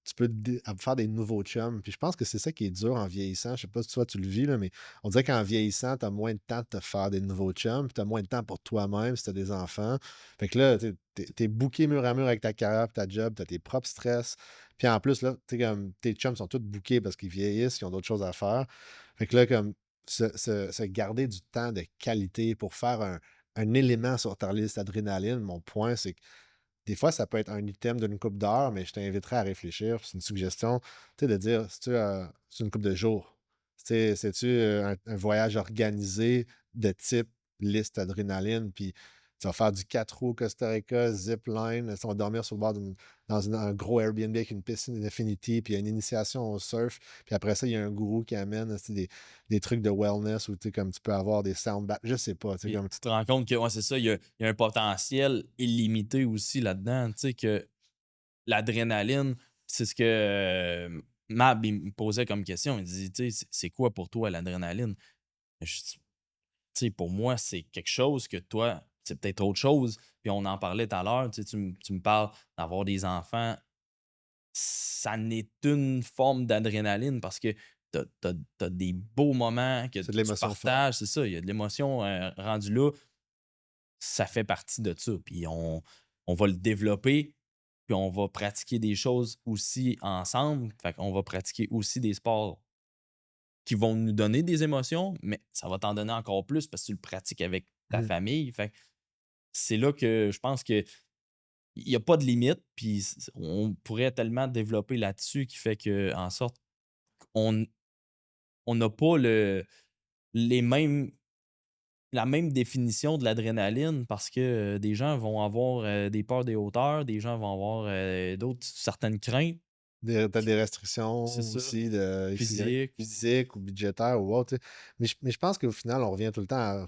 Tu peux faire des nouveaux chums. Puis je pense que c'est ça qui est dur en vieillissant. Je sais pas si toi tu le vis, là, mais on dirait qu'en vieillissant, tu as moins de temps de te faire des nouveaux chums, puis tu as moins de temps pour toi-même si tu as des enfants. Fait que là, t'es booké mur à mur avec ta carrière, puis ta job, tu as tes propres stress. Puis en plus, là, tu sais, comme tes chums sont tous bookés parce qu'ils vieillissent, ils ont d'autres choses à faire. Fait que là, comme se garder du temps de qualité pour faire un élément sur ta liste d'adrénaline, mon point, c'est que des fois, ça peut être un item d'une coupe d'heure, mais je t'inviterais à réfléchir. C'est une suggestion, tu sais, de dire, c'est une coupe de jours. C'est-tu un voyage organisé de type liste adrénaline, puis tu vas faire du 4 roues Costa Rica, zipline, tu vas dormir sur le bord un gros Airbnb avec une piscine Infinity, puis il y a une initiation au surf, puis après ça, il y a un gourou qui amène des trucs de wellness où comme tu peux avoir des sound baths, je sais pas, tu sais, Puis comme. tu te rends compte que, ouais, c'est ça, il y a un potentiel illimité aussi là-dedans. Tu sais, que l'adrénaline, c'est ce que Mab il me posait comme question. Il dit, tu sais, c'est quoi pour toi l'adrénaline? Je dis, tu sais, pour moi, c'est quelque chose que toi, c'est peut-être autre chose. Puis on en parlait tout à l'heure. Tu me parles d'avoir des enfants. Ça n'est une forme d'adrénaline parce que tu as des beaux moments que C'est de tu l'émotion forte. partages. C'est ça, il y a de l'émotion rendue là. Ça fait partie de ça. Puis on va le développer, puis on va pratiquer des choses aussi ensemble. Fait qu'on va pratiquer aussi des sports qui vont nous donner des émotions, mais ça va t'en donner encore plus parce que tu le pratiques avec ta Mhm. famille. Fait que c'est là que je pense que il n'y a pas de limite, puis on pourrait tellement développer là-dessus qui fait que en sorte qu'on on n'a pas les mêmes la même définition de l'adrénaline parce que des gens vont avoir des peurs des hauteurs, des gens vont avoir d'autres certaines craintes. T'as des restrictions C'est ça. aussi de Physique. physique ou budgétaires ou autre, tu sais. Mais je pense qu'au final, on revient tout le temps à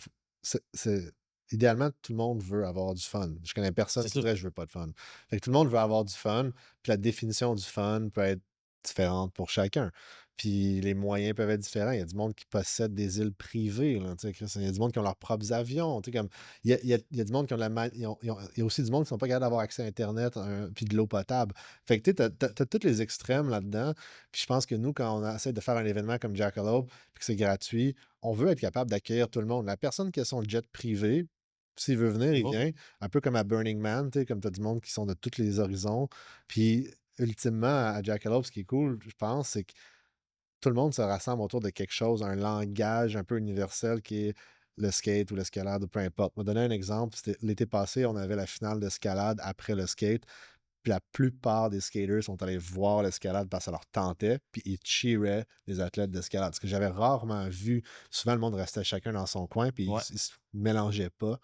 idéalement, tout le monde veut avoir du fun. Je connais personne C'est qui ça. dirait: «Je veux pas de fun». Fait que tout le monde veut avoir du fun, puis la définition du fun peut être différente pour chacun. Puis les moyens peuvent être différents. Il y a du monde qui possède des îles privées, là, tu sais, Chris, il y a du monde qui ont leurs propres avions, tu sais, comme il y a du monde qui ont la ma il y a aussi du monde qui sont pas capables d'avoir accès à internet, puis de l'eau potable. Fait que tu sais, tu tous les extrêmes là-dedans. Puis je pense que nous, quand on essaie de faire un événement comme Jackalope, puis que c'est gratuit, on veut être capable d'accueillir tout le monde. La personne qui a son jet privé, s'il veut venir, Il il va. vient. Un peu comme à Burning Man, tu sais, comme tu as du monde qui sont de tous les horizons. Puis ultimement, à Jackalope, ce qui est cool, je pense, c'est que tout le monde se rassemble autour de quelque chose, un langage un peu universel qui est le skate ou l'escalade ou peu importe. Je vais donner un exemple. C'était l'été passé, on avait la finale d'escalade après le skate. Puis la plupart des skaters sont allés voir l'escalade parce que ça leur tentait, puis ils cheeraient les athlètes d'escalade. Ce que j'avais rarement vu. Souvent, le monde restait chacun dans son coin, puis Ouais. ils se mélangeaient pas.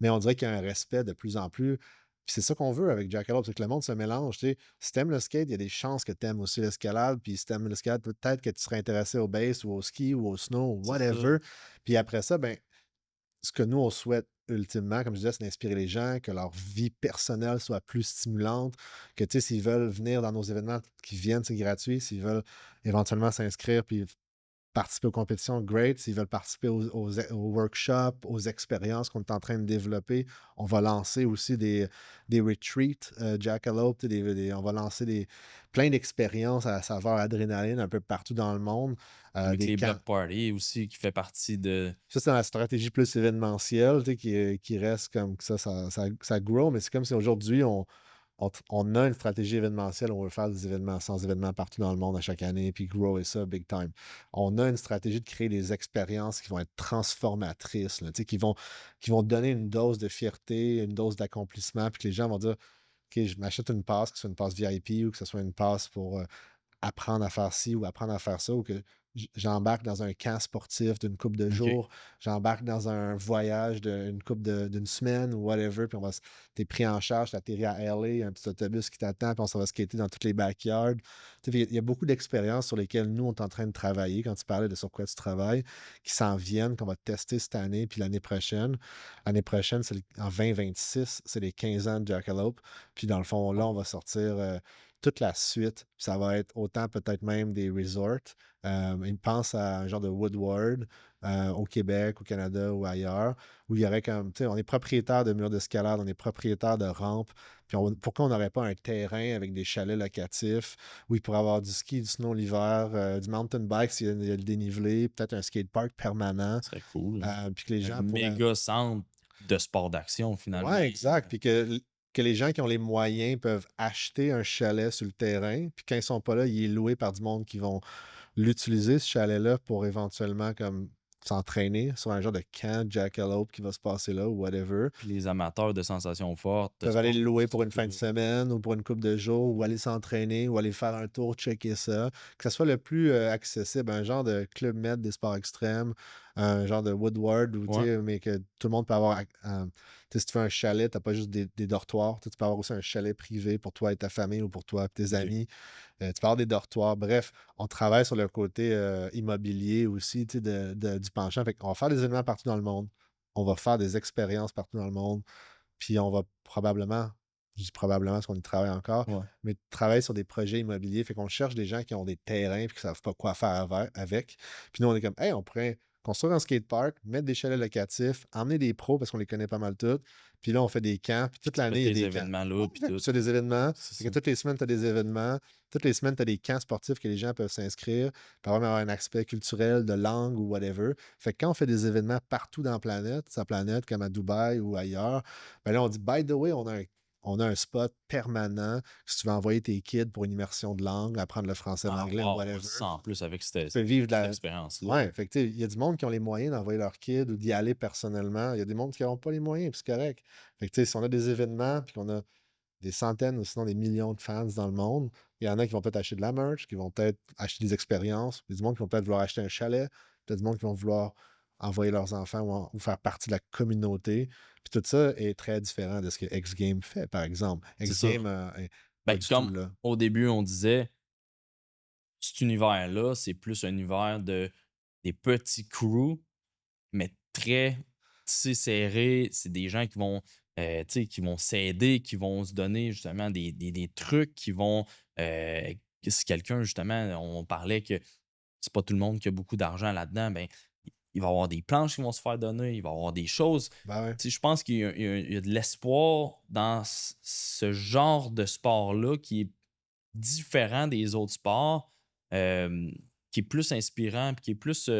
Mais on dirait qu'il y a un respect de plus en plus. Puis c'est ça qu'on veut avec Jackalope, c'est que le monde se mélange. Tu sais. Si t'aimes le skate, il y a des chances que t'aimes aussi l'escalade. Puis si t'aimes l'escalade, peut-être que tu serais intéressé au base ou au ski ou au snow ou C'est ça. whatever. Puis après ça, ben, ce que nous, on souhaite ultimement, comme je disais, c'est d'inspirer les gens, que leur vie personnelle soit plus stimulante, que, tu sais, s'ils veulent venir dans nos événements, qu'ils viennent, c'est gratuit. S'ils veulent éventuellement s'inscrire puis participer aux compétitions, great. S'ils veulent participer aux workshops, aux expériences qu'on est en train de développer, on va lancer aussi des retreats, Jackalope, tu sais, on va lancer plein d'expériences à la saveur adrénaline un peu partout dans le monde, Avec des les camps. block parties aussi qui fait partie de. Ça, c'est dans la stratégie plus événementielle, tu sais, qui reste comme que ça grow, mais c'est comme si aujourd'hui, on a une stratégie événementielle, on veut faire des événements, sans événements partout dans le monde à chaque année, puis grower ça big time. On a une stratégie de créer des expériences qui vont être transformatrices, là, tu sais, qui vont donner une dose de fierté, une dose d'accomplissement, puis que les gens vont dire, OK, je m'achète une passe, que ce soit une passe VIP ou que ce soit une passe pour apprendre à faire ci ou apprendre à faire ça, ou que j'embarque dans un camp sportif d'une couple de OK. jours, j'embarque dans un voyage d'une semaine ou whatever, puis t'es pris en charge, t'atterris à LA, il y a un petit autobus qui t'attend, puis on s'en va skater dans tous les backyards. Tu sais, il y a beaucoup d'expériences sur lesquelles nous, on est en train de travailler, quand tu parlais de sur quoi tu travailles, qui s'en viennent, qu'on va tester cette année, puis l'année prochaine. L'année prochaine, en 2026, c'est les 15 ans de Jackalope. Puis dans le fond, là, on va sortir toute la suite. Puis ça va être autant peut-être même des resorts. Il pense à un genre de Woodward au Québec, au Canada ou ailleurs, où il y aurait comme, tu sais, on est propriétaire de murs d'escalade, on est propriétaire de rampes, puis pourquoi on n'aurait pas un terrain avec des chalets locatifs où il pourrait avoir du ski, du snow l'hiver, du mountain bike s'il y a le dénivelé, peut-être un skatepark permanent, Ce serait cool. puis que les Un gens pourraient. méga centre de sport d'action finalement. Ouais, exact. Puis que les gens qui ont les moyens peuvent acheter un chalet sur le terrain, puis quand ils sont pas là, il est loué par du monde qui vont l'utiliser, ce chalet-là, pour éventuellement comme s'entraîner sur un genre de camp Jackalope qui va se passer là ou whatever. Puis les amateurs de sensations fortes, de Peuvent aller sport. le louer pour une fin de semaine ou pour une couple de jours ou aller s'entraîner ou aller faire un tour, checker ça. Que ça soit le plus accessible, un genre de Club Med des sports extrêmes, un genre de Woodward, ou, tu Ouais. sais, mais que tout le monde peut avoir. Tu sais, si tu fais un chalet, tu n'as pas juste des dortoirs. Tu sais, tu peux avoir aussi un chalet privé pour toi et ta famille ou pour toi et tes OK. amis. Tu peux avoir des dortoirs. Bref, on travaille sur le côté immobilier aussi, tu sais, du penchant. Fait qu'on va faire des événements partout dans le monde. On va faire des expériences partout dans le monde. Puis on va probablement, je dis probablement parce qu'on y travaille encore, Ouais. mais travailler sur des projets immobiliers. Fait qu'on cherche des gens qui ont des terrains et qui ne savent pas quoi faire avec. Puis nous, on est comme, hey, on pourrait construire un skatepark, mettre des chalets locatifs, emmener des pros parce qu'on les connaît pas mal tous. Puis là, on fait des camps. Puis toute Tu fais l'année, il y a tes des camps. événements là, Ouais, puis puis tout. tu as des événements. C'est Fait que ça. toutes les semaines, tu as des événements. Toutes les semaines, tu as des camps sportifs que les gens peuvent s'inscrire. Puis avoir un aspect culturel, de langue ou whatever. Fait que quand on fait des événements partout dans la planète, sa planète, comme à Dubaï ou ailleurs, ben là, on dit, by the way, on a un spot permanent si tu veux envoyer tes kids pour une immersion de langue, apprendre le français, Ah l'anglais, wow, whatever. ça en plus avec Tu peux vivre de cette la. expérience-là. Ouais, fait que tu sais, il y a du monde qui ont les moyens d'envoyer leurs kids ou d'y aller personnellement. Il y a des mondes qui n'ont pas les moyens, puis c'est correct. Fait que tu sais, si on a des événements, puis qu'on a des centaines ou sinon des millions de fans dans le monde, il y en a qui vont peut-être acheter de la merch, qui vont peut-être acheter des expériences, il y a du monde qui vont peut-être vouloir acheter un chalet, peut-être du monde qui vont vouloir envoyer leurs enfants ou faire partie de la communauté. Puis tout ça est très différent de ce que X Games fait, par exemple. C'est X ça. Games est pas Ben, du tout comme là. au début, on disait, cet univers-là, c'est plus un univers des petits crews, mais très tissé serré. C'est des gens qui vont, tu sais, qui vont s'aider, qui vont se donner justement des trucs, qui vont. Si quelqu'un, justement, on parlait que c'est pas tout le monde qui a beaucoup d'argent là-dedans, ben, il va y avoir des planches qui vont se faire donner, il va y avoir des choses. Ben ouais. Tu sais, je pense qu'il y a de l'espoir dans ce genre de sport-là qui est différent des autres sports, euh, qui est plus inspirant, puis qui est plus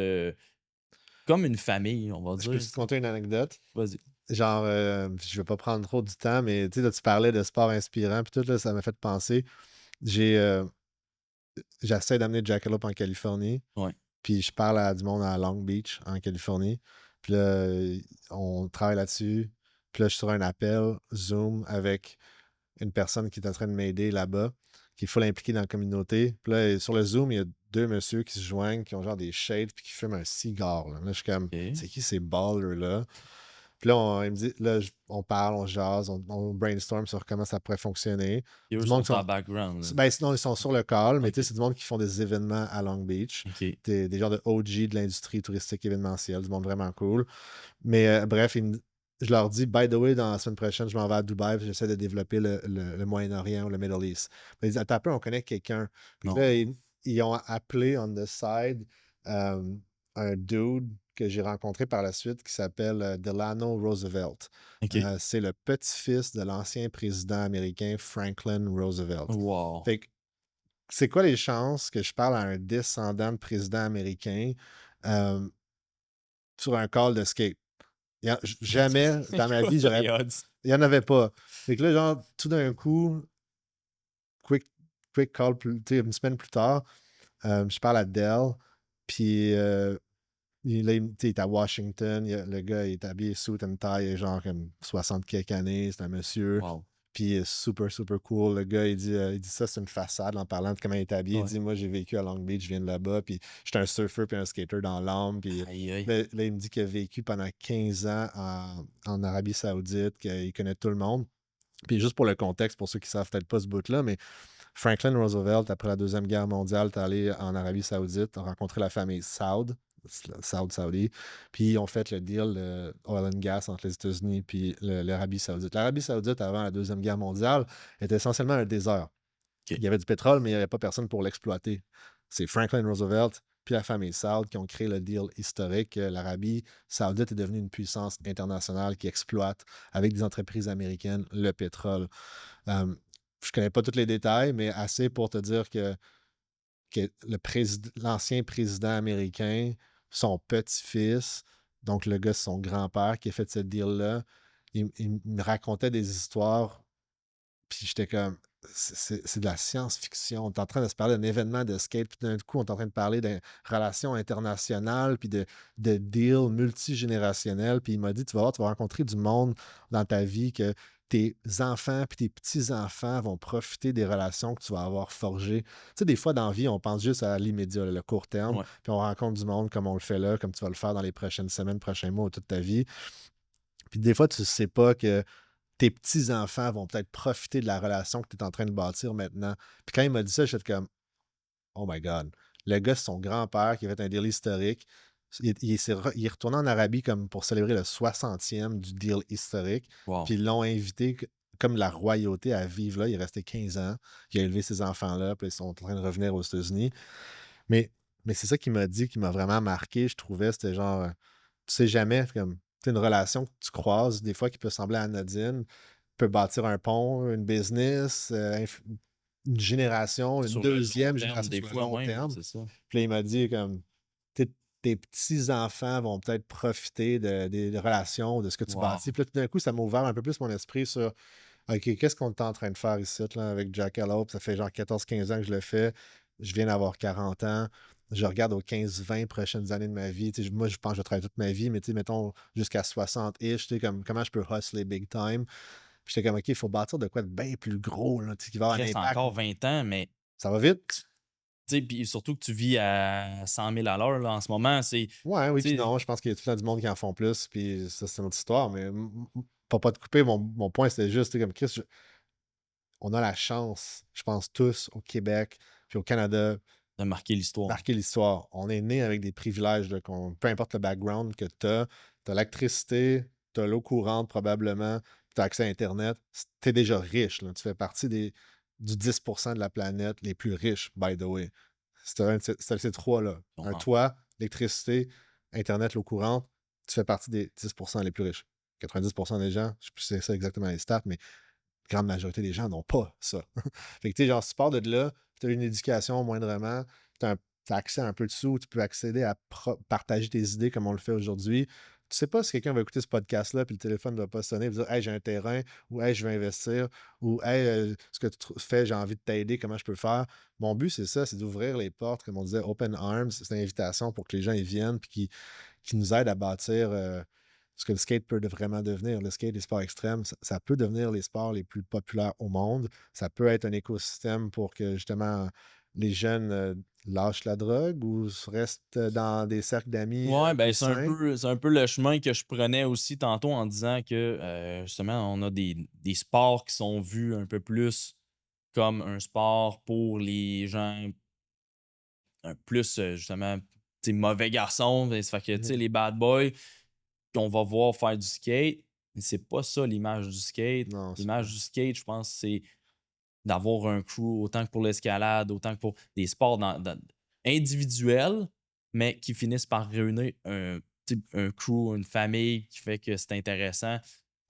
comme une famille, on va Je peux dire. te conter une anecdote? Vas-y. Genre, je vais pas prendre trop du temps, mais tu sais, là, tu parlais de sport inspirant, puis tout, là, ça m'a fait penser. J'ai, j'essaie d'amener Jackalope en Californie, Ouais. puis je parle à du monde à Long Beach, en Californie. Puis là, on travaille là-dessus. Puis là, je suis sur un appel Zoom avec une personne qui est en train de m'aider là-bas, qui est full impliquée dans la communauté. Puis là, sur le Zoom, il y a deux messieurs qui se joignent, qui ont genre des shades, puis qui fument un cigare. Là, je suis comme, OK. c'est qui ces ballers-là? Puis là, il me dit, là, on parle, on jase, on brainstorm sur comment ça pourrait fonctionner. Et eux Du monde sont qui sont. en background, là. Ben, sinon, ils sont sur le call, mais tu sais, OK. c'est du monde qui font des événements à Long Beach. OK. Des genres de OG de l'industrie touristique événementielle, du monde vraiment cool. Mais bref, je leur dis, by the way, dans la semaine prochaine, je m'en vais à Dubaï, puis j'essaie de développer le Moyen-Orient ou le Middle East. Puis ils disent, attends un peu, on connaît quelqu'un. Puis Non. là, ils ont appelé on the side euh, un dude que j'ai rencontré par la suite qui s'appelle Delano Roosevelt. OK. C'est le petit-fils de l'ancien président américain Franklin Roosevelt. Wow. Fait que c'est quoi les chances que je parle à un descendant de président américain euh, sur un call de skate? Jamais dans ma vie, Les odds. il n'y en avait pas. Fait que là, genre, tout d'un coup, quick, quick call, tu sais, une semaine plus tard, je parle à Dell, puis il est à Washington, le gars il est habillé suit and tie, il est genre comme 60 quelques années, c'est un monsieur. Wow. Puis il est super, super cool. Le gars, il dit ça, c'est une façade en parlant de comment il est habillé. Il Ouais. dit, moi, j'ai vécu à Long Beach, je viens de là-bas, puis j'étais un surfer puis un skater dans l'âme. Puis Aïe, aïe. là, il me dit qu'il a vécu pendant 15 ans en Arabie Saoudite, qu'il connaît tout le monde. Puis juste pour le contexte, pour ceux qui ne savent peut-être pas ce bout-là, mais Franklin Roosevelt, après la Deuxième Guerre mondiale, est allé en Arabie Saoudite, a rencontré la famille Saud, Saudi, puis ils ont fait le deal de oil and gas entre les États-Unis puis l'Arabie Saoudite. L'Arabie Saoudite, avant la Deuxième Guerre mondiale, était essentiellement un désert. OK. Il y avait du pétrole, mais il n'y avait pas personne pour l'exploiter. C'est Franklin Roosevelt puis la famille Saud qui ont créé le deal historique. L'Arabie Saoudite est devenue une puissance internationale qui exploite, avec des entreprises américaines, le pétrole. Je ne connais pas tous les détails, mais assez pour te dire que l'ancien président américain, son petit-fils, donc le gars, c'est son grand-père qui a fait ce deal-là, il me racontait des histoires, puis j'étais comme, c'est de la science-fiction. On est en train de se parler d'un événement de skate, puis d'un coup, on est en train de parler de relations internationales, puis de deals multigénérationnels. Puis il m'a dit, tu vas voir, tu vas rencontrer du monde dans ta vie que tes enfants puis tes petits-enfants vont profiter des relations que tu vas avoir forgées. Tu sais, des fois, dans la vie, on pense juste à l'immédiat, le court terme, Ouais. puis on rencontre du monde comme on le fait là, comme tu vas le faire dans les prochaines semaines, prochains mois, ou toute ta vie. Puis des fois, tu ne sais pas que tes petits-enfants vont peut-être profiter de la relation que tu es en train de bâtir maintenant. Puis quand il m'a dit ça, j'étais comme, oh my God. Le gars, c'est son grand-père qui a fait un deal historique. Il est retourné en Arabie comme pour célébrer le 60e du deal historique. Wow. Puis ils l'ont invité comme la royauté à vivre là. Il est resté 15 ans. Il a élevé ses enfants là. Puis ils sont en train de revenir aux États-Unis. Mais, mais c'est ça qu'il m'a dit qui m'a vraiment marqué, je trouvais. C'était genre, tu sais jamais, comme, tu sais, une relation que tu croises, des fois, qui peut sembler anodine, peut bâtir un pont, une business, une génération, une Sur le long deuxième terme, génération des sur le fois, long ouais, terme. c'est ça. Puis là, il m'a dit comme tes petits-enfants vont peut-être profiter des relations, de ce que tu Wow. bâtis. Puis là, tout d'un coup, ça m'a ouvert un peu plus mon esprit sur OK, qu'est-ce qu'on est en train de faire ici là, avec Jackalope? Ça fait genre 14-15 ans que je le fais. Je viens d'avoir 40 ans. Je regarde aux 15-20 prochaines années de ma vie. Tu sais, moi, je pense que je vais travailler toute ma vie, mais tu sais, mettons jusqu'à 60-ish, tu sais, comme, comment je peux hustler big time. Puis j'étais comme, OK, il faut bâtir de quoi de bien plus gros, là, tu sais, qui va Il avoir un reste impact. encore 20 ans, mais Ça va vite. Tu sais, puis surtout que tu vis à 100 000 à l'heure, là, en ce moment, c'est, Ouais, oui, puis tu sais, non, je pense qu'il y a tout le temps du monde qui en font plus, puis ça, c'est une autre histoire, mais pour pas te couper, mon point, c'était juste, tu sais, comme Chris, on a la chance, je pense tous, au Québec, puis au Canada, de marquer l'histoire. marquer l'histoire. On est né avec des privilèges, là, peu importe le background que tu as l'électricité, tu as l'eau courante probablement, tu as accès à Internet, tu es déjà riche. Là. Tu fais partie du 10% de la planète les plus riches, by the way. C'est ces trois-là. Je Un comprends. toit, l'électricité, Internet, l'eau courante, tu fais partie des 10% les plus riches. 90% des gens, je sais plus si c'est ça exactement les stats, mais la grande majorité des gens n'ont pas ça. Fait que, tu sais, genre, si tu pars de là, tu as une éducation moindrement, tu as, accès à un peu de sous, tu peux accéder à partager tes idées comme on le fait aujourd'hui. Tu sais pas si quelqu'un va écouter ce podcast-là, puis le téléphone ne va pas sonner et dire Hey, j'ai un terrain, ou Hey, je veux investir, ou Hey, ce que tu fais, j'ai envie de t'aider, comment je peux faire. Mon but, c'est ça, c'est d'ouvrir les portes, comme on disait, open arms, c'est une invitation pour que les gens y viennent, puis qui nous aident à bâtir ce que le skate peut vraiment devenir. Le skate, les sports extrêmes, ça peut devenir les sports les plus populaires au monde. Ça peut être un écosystème pour que justement les jeunes lâchent la drogue ou restent dans des cercles d'amis Ouais, ben plus sains. c'est un peu le chemin que je prenais aussi tantôt en disant que justement, on a des sports qui sont vus un peu plus comme un sport pour les gens plus justement, tu sais, mauvais garçons. Ça fait que, tu sais, Mhm. les bad boys qu'on va voir faire du skate, mais c'est pas ça l'image du skate. Non, c'est L'image pas. du skate, je pense, c'est d'avoir un crew, autant que pour l'escalade, autant que pour des sports individuels, mais qui finissent par réunir un crew, une famille qui fait que c'est intéressant.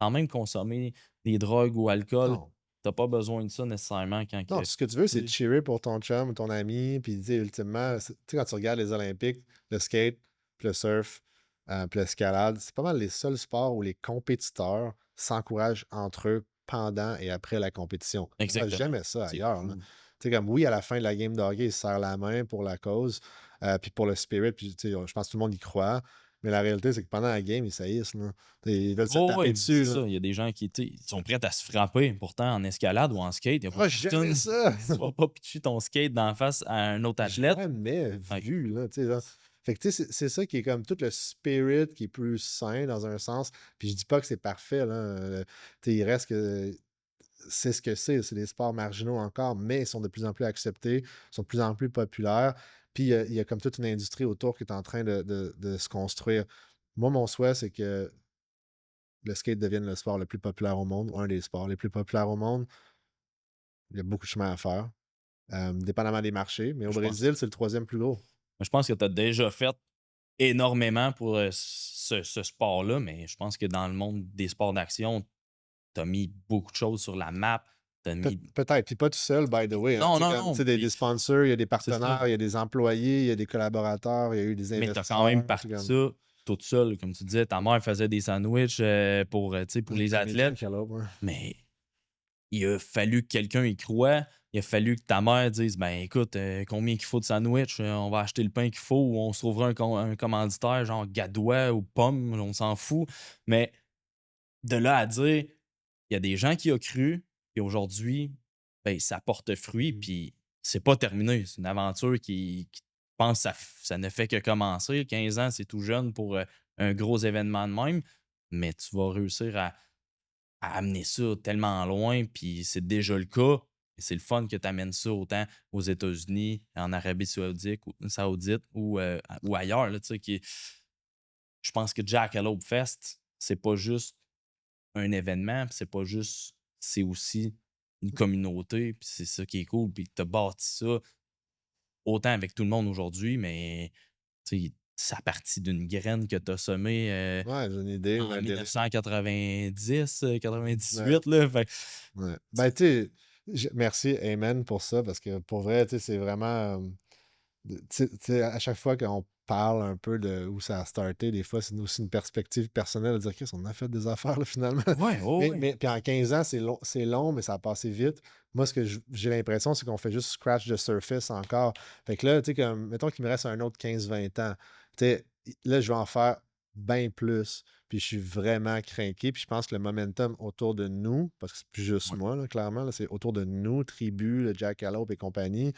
Quand même consommer des drogues ou alcool, Non. t'as pas besoin de ça nécessairement quand Non, que. tout ce que tu veux, c'est Tu sais, cheerer pour ton chum ou ton ami. Puis, tu sais, ultimement, tu sais, quand tu regardes les Olympiques, le skate, puis le surf, puis l'escalade, c'est pas mal les seuls sports où les compétiteurs s'encouragent entre eux pendant et après la compétition. Tu vois exactement. jamais ça C'est ailleurs. Là. fou. Tu sais, comme oui, à la fin de la game de hockey, ils se serrent la main pour la cause, puis pour le spirit, puis tu sais, je pense que tout le monde y croit. Mais la réalité, c'est que pendant la game, ils saillissent. Là. Ils veulent se Oh, taper ouais, c'est dessus. Là. ça. Il y a des gens qui tu sais, ils sont prêts à se frapper. Pourtant, en escalade ou en skate, il n'y a pas Ah, jamais personne. ça! Tu vas pas pitcher ton skate d'en face à un autre athlète. Jamais Fait que, vu, là, tu sais, genre. Fait que, tu sais, c'est ça qui est comme tout le spirit qui est plus sain dans un sens. Puis je dis pas que c'est parfait, là. Tu sais, il reste que c'est ce que c'est des sports marginaux encore, mais ils sont de plus en plus acceptés, sont de plus en plus populaires. Puis il y a comme toute une industrie autour qui est en train de se construire. Moi, mon souhait, c'est que le skate devienne le sport le plus populaire au monde, ou un des sports les plus populaires au monde. Il y a beaucoup de chemin à faire, dépendamment des marchés. Mais au je pense, Brésil, c'est le troisième plus gros. je pense que tu as déjà fait énormément pour ce sport-là, mais je pense que dans le monde des sports d'action, tu as mis beaucoup de choses sur la map. T'as mis. Peut-être, puis pas tout seul, by the way, hein. Non, Tu sais, non, comme, tu non. sais, des sponsors, il y a des C'est ça. partenaires, il y a des employés, il y a des collaborateurs, il y a eu des Mais tu as quand même investisseurs, tu sais, parti comme ça toute seule. Comme tu disais, ta mère faisait des sandwichs pour, tu sais, pour les Jimmy athlètes. Cantaloupe, ouais. Mais il a fallu que quelqu'un y croie. Il a fallu que ta mère dise ben écoute, combien qu'il faut de sandwich, on va acheter le pain qu'il faut ou on se trouvera un commanditaire genre Gadois ou Pomme, on s'en fout. Mais de là à dire, il y a des gens qui ont cru, et aujourd'hui, ben, ça porte fruit, Mmh. puis c'est pas terminé. C'est une aventure qui pense que ça ne fait que commencer. 15 ans, c'est tout jeune pour un gros événement de même, mais tu vas réussir à amener ça tellement loin, puis c'est déjà le cas. Et c'est le fun que tu amènes ça autant aux États-Unis, en Arabie Saoudite ou ailleurs. Là, tu sais, je pense que Jackalope Fest, c'est pas juste un événement, puis c'est pas juste, c'est aussi une communauté, puis c'est ça qui est cool, puis tu as bâti ça autant avec tout le monde aujourd'hui, mais tu sais, ça a parti d'une graine que tu as semée Ouais, j'ai une idée, en un délire. 1990, Ouais, 98, là. Fait que, ouais. Ben, tu sais, merci, amen pour ça, parce que pour vrai, tu sais, c'est vraiment, tu sais, à chaque fois qu'on parle un peu de où ça a starté, des fois, c'est aussi une perspective personnelle de dire: «Chris, on a fait des affaires, là, finalement». ouais, oh, ouais. Mais puis en 15 ans, c'est long, mais ça a passé vite. Moi, ce que j'ai l'impression, c'est qu'on fait juste scratch the surface encore. Fait que là, tu sais, comme, mettons qu'il me reste un autre 15-20 ans. Tu sais, là, je vais en faire bien plus. Puis je suis vraiment craqué. Puis je pense que le momentum autour de nous, parce que c'est plus juste Ouais. moi, là, clairement, là, c'est autour de nous, Tribu, le Jackalope et compagnie,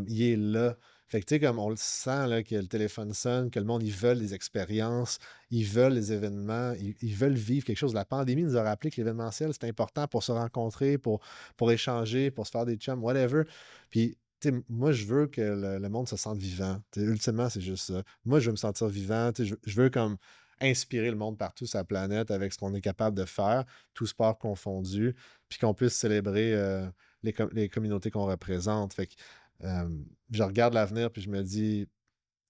il est là. Fait que tu sais, comme on le sent, là, que le téléphone sonne, que le monde, ils veulent des expériences, ils veulent les événements, ils veulent vivre quelque chose. La pandémie nous a rappelé que l'événementiel, c'est important pour se rencontrer, pour échanger, pour se faire des chums, whatever. Puis, tu sais, moi, je veux que le monde se sente vivant. Tu sais, ultimement, c'est juste ça. Moi, je veux me sentir vivant. Tu sais, je veux comme inspirer le monde partout sur la planète avec ce qu'on est capable de faire, tout sport confondu, puis qu'on puisse célébrer les communautés qu'on représente. Fait que euh, je regarde l'avenir puis je me dis,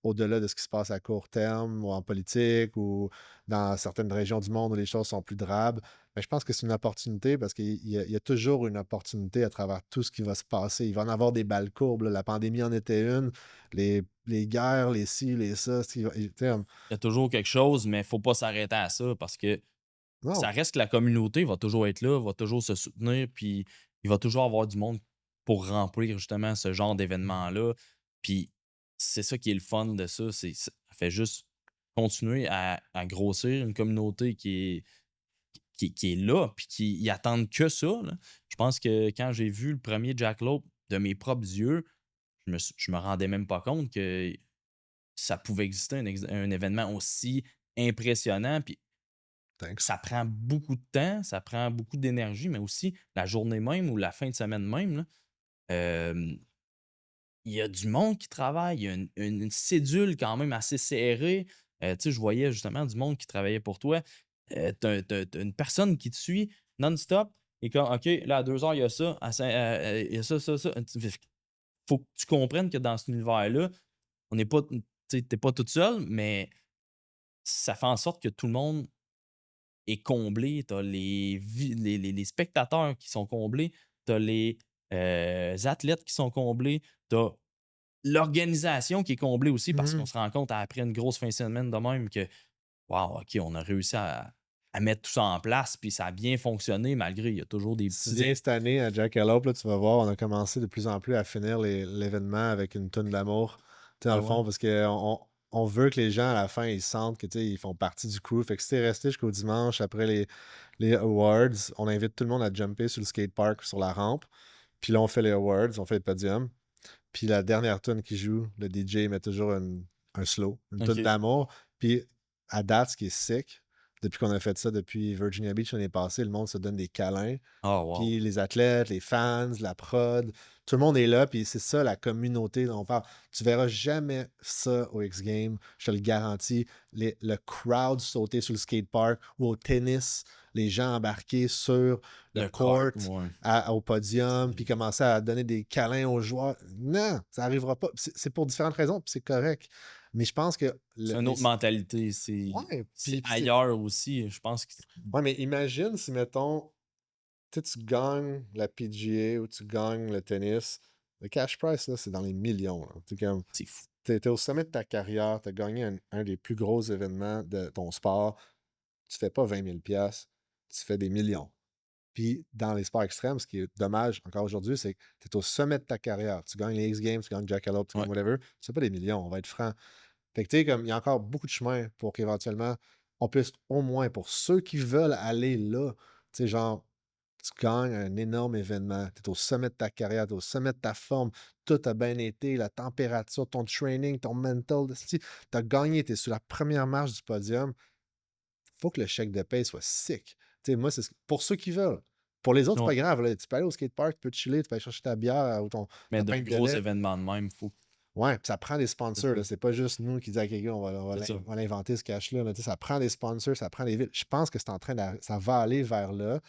au-delà de ce qui se passe à court terme ou en politique ou dans certaines régions du monde où les choses sont plus drables, mais je pense que c'est une opportunité parce qu'il y a toujours une opportunité à travers tout ce qui va se passer. Il va en avoir des balles courbes, là. La pandémie en était une, les guerres, les ci, les ça. Tu sais, Il y a toujours quelque chose, mais faut pas s'arrêter à ça parce que ça non. reste que la communauté va toujours être là, va toujours se soutenir, puis il va toujours avoir du monde pour remplir justement ce genre d'événement-là. Puis c'est ça qui est le fun de ça, ça fait juste continuer à grossir une communauté qui est là, puis qui y attendent que ça, là. Je pense que quand j'ai vu le premier Jackalope de mes propres yeux, je me rendais même pas compte que ça pouvait exister un événement aussi impressionnant. Puis Thanks. ça prend beaucoup de temps, ça prend beaucoup d'énergie, mais aussi la journée même ou la fin de semaine même, là, hem, il y a du monde qui travaille, il y a une cédule quand même assez serrée. Tu sais, je voyais justement du monde qui travaillait pour toi. Tu une personne qui te suit non-stop et comme OK, là, à 2 heures, il y a ça, il y a ça, ça, ça. Faut que tu comprennes que dans cet univers-là, on n'est pas tu sais, tu pas toute seule, mais ça fait en sorte que tout le monde est comblé. Tu as les spectateurs qui sont comblés, tu as les athlètes qui sont comblés, tu as l'organisation qui est comblée aussi parce qu'on Mhm. se rend compte après une grosse fin de semaine de même que, wow, OK, on a réussi à mettre tout ça en place, puis ça a bien fonctionné malgré, il y a toujours des Si tu petits. viens cette année à Jackalope, là, tu vas voir, on a commencé de plus en plus à finir l'événement avec une tonne d'amour. Tu sais, dans Ah le ouais? fond, parce qu'on veut que les gens, à la fin, ils sentent que, tu sais, ils font partie du crew. Fait que si t'es resté jusqu'au dimanche après les awards, on invite tout le monde à jumper sur le skatepark, sur la rampe. Puis là, on fait les awards, on fait le podium. Puis la dernière tune qui joue, le DJ met toujours un slow, une tune OK. d'amour. Puis à date, ce qui est sick, depuis qu'on a fait ça depuis Virginia Beach l'année passée, le monde se donne des câlins. Oh wow. Puis les athlètes, les fans, la prod, tout le monde est là. Puis c'est ça la communauté dont on parle. Tu verras jamais ça au X Games, je te le garantis. Le crowd sauter sur le skatepark ou au tennis, les gens embarqués sur le Le court, cart, ouais. au podium, puis commencer à donner des câlins aux joueurs. Non, ça n'arrivera pas. C'est pour différentes raisons, puis c'est correct. Mais je pense que C'est une autre mentalité, ouais, c'est puis ailleurs aussi, je pense que ouais, mais imagine si, mettons, tu sais, tu gagnes la PGA ou tu gagnes le tennis, le cash price, là, c'est dans les millions, là. Tu comme, c'est fou. t'es au sommet de ta carrière, tu as gagné un des plus gros événements de ton sport, tu fais pas 20 000 piastres, tu fais des millions. Puis dans les sports extrêmes, ce qui est dommage encore aujourd'hui, c'est que tu es au sommet de ta carrière. Tu gagnes les X Games, tu gagnes Jackalope, tu Ouais. gagnes whatever. C'est pas des millions, on va être franc. Fait que tu sais, comme il y a encore beaucoup de chemin pour qu'éventuellement, on puisse au moins, pour ceux qui veulent aller là, tu sais, genre, tu gagnes un énorme événement, tu es au sommet de ta carrière, tu es au sommet de ta forme, tout a bien été, la température, ton training, ton mental, tu as gagné, tu es sur la première marche du podium, faut que le chèque de paye soit sick. Tu sais, moi, pour ceux qui veulent. Pour les autres, c'est Ouais. pas grave, là. Tu peux aller au skatepark, tu peux chiller, tu peux aller chercher ta bière ou Mais ta de pinte de gros lait. événements de même, faut Ouais, puis ça prend des c'est sponsors, ça. là. C'est pas juste nous qui disons à quelqu'un, C'est ça. on va l'inventer ce cash-là, là. Tu sais, ça prend des sponsors, ça prend des villes. Je pense que c'est en train ça va aller vers là.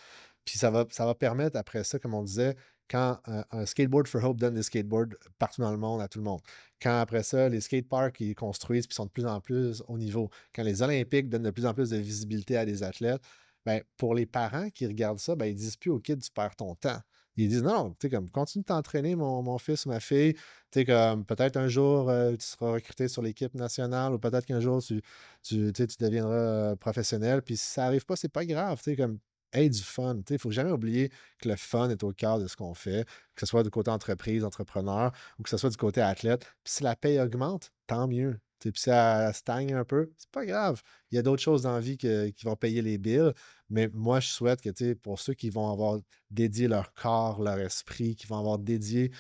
Puis ça va permettre après ça, comme on disait, quand un Skateboard for Hope donne des skateboards partout dans le monde à tout le monde. Quand après ça, les skateparks ils construisent puis sont de plus en plus au niveau. Quand les Olympiques donnent de plus en plus de visibilité à des athlètes, ben, pour les parents qui regardent ça, ben, ils disent plus au kid, tu perds ton temps. Ils disent non, tu sais, comme continue de t'entraîner, mon fils ou ma fille. Tu sais, comme peut-être un jour, tu seras recruté sur l'équipe nationale ou peut-être qu'un jour, tu sais, tu deviendras professionnel. Puis si ça n'arrive pas, c'est pas grave. Tu sais, comme hey, du fun. Il ne faut jamais oublier que le fun est au cœur de ce qu'on fait, que ce soit du côté entreprise, entrepreneur ou que ce soit du côté athlète. Puis si la paye augmente, tant mieux. Puis si elle stagne un peu, c'est pas grave. Il y a d'autres choses dans la vie qui vont payer les bills. Mais moi, je souhaite que, tu sais, pour ceux qui vont avoir dédié leur corps, leur esprit, qui vont avoir dédié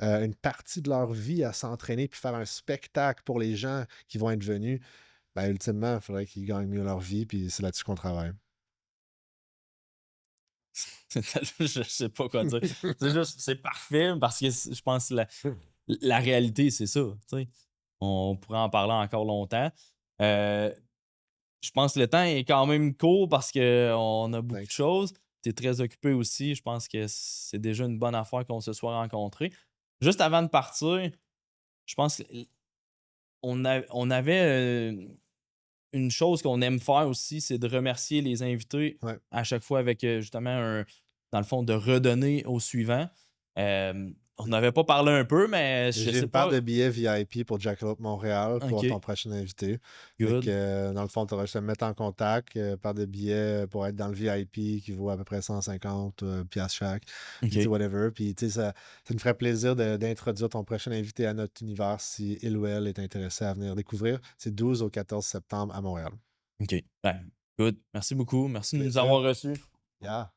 une partie de leur vie à s'entraîner puis faire un spectacle pour les gens qui vont être venus, ben, ultimement, il faudrait qu'ils gagnent mieux leur vie, puis c'est là-dessus qu'on travaille. Je sais pas quoi dire. C'est juste, c'est parfait parce que je pense que la réalité, c'est ça. Tu sais. On pourrait en parler encore longtemps. Euh, je pense que le temps est quand même court parce qu'on a beaucoup de Thanks. choses. Tu es très occupé aussi. Je pense que c'est déjà une bonne affaire qu'on se soit rencontrés. Juste avant de partir, je pense qu'on avait une chose qu'on aime faire aussi, c'est de remercier les invités Ouais. à chaque fois avec justement dans le fond, de redonner au suivant. On n'avait pas parlé un peu, mais je J'ai sais une paire pas. de billets VIP pour Jackalope Montréal pour ton OK, prochain invité. Fait que, good. dans le fond, tu auras juste à me mettre en contact, paire de billets pour être dans le VIP qui vaut à peu près 150 piastres chaque. Puis, tu sais, OK. whatever. Puis, tu sais, ça nous ferait plaisir d'introduire ton prochain invité à notre univers si il ou elle est intéressé à venir découvrir. C'est 12 au 14 septembre à Montréal. OK. Ben, good. Merci beaucoup. Merci de nous Plaisir. avoir reçus. Yeah.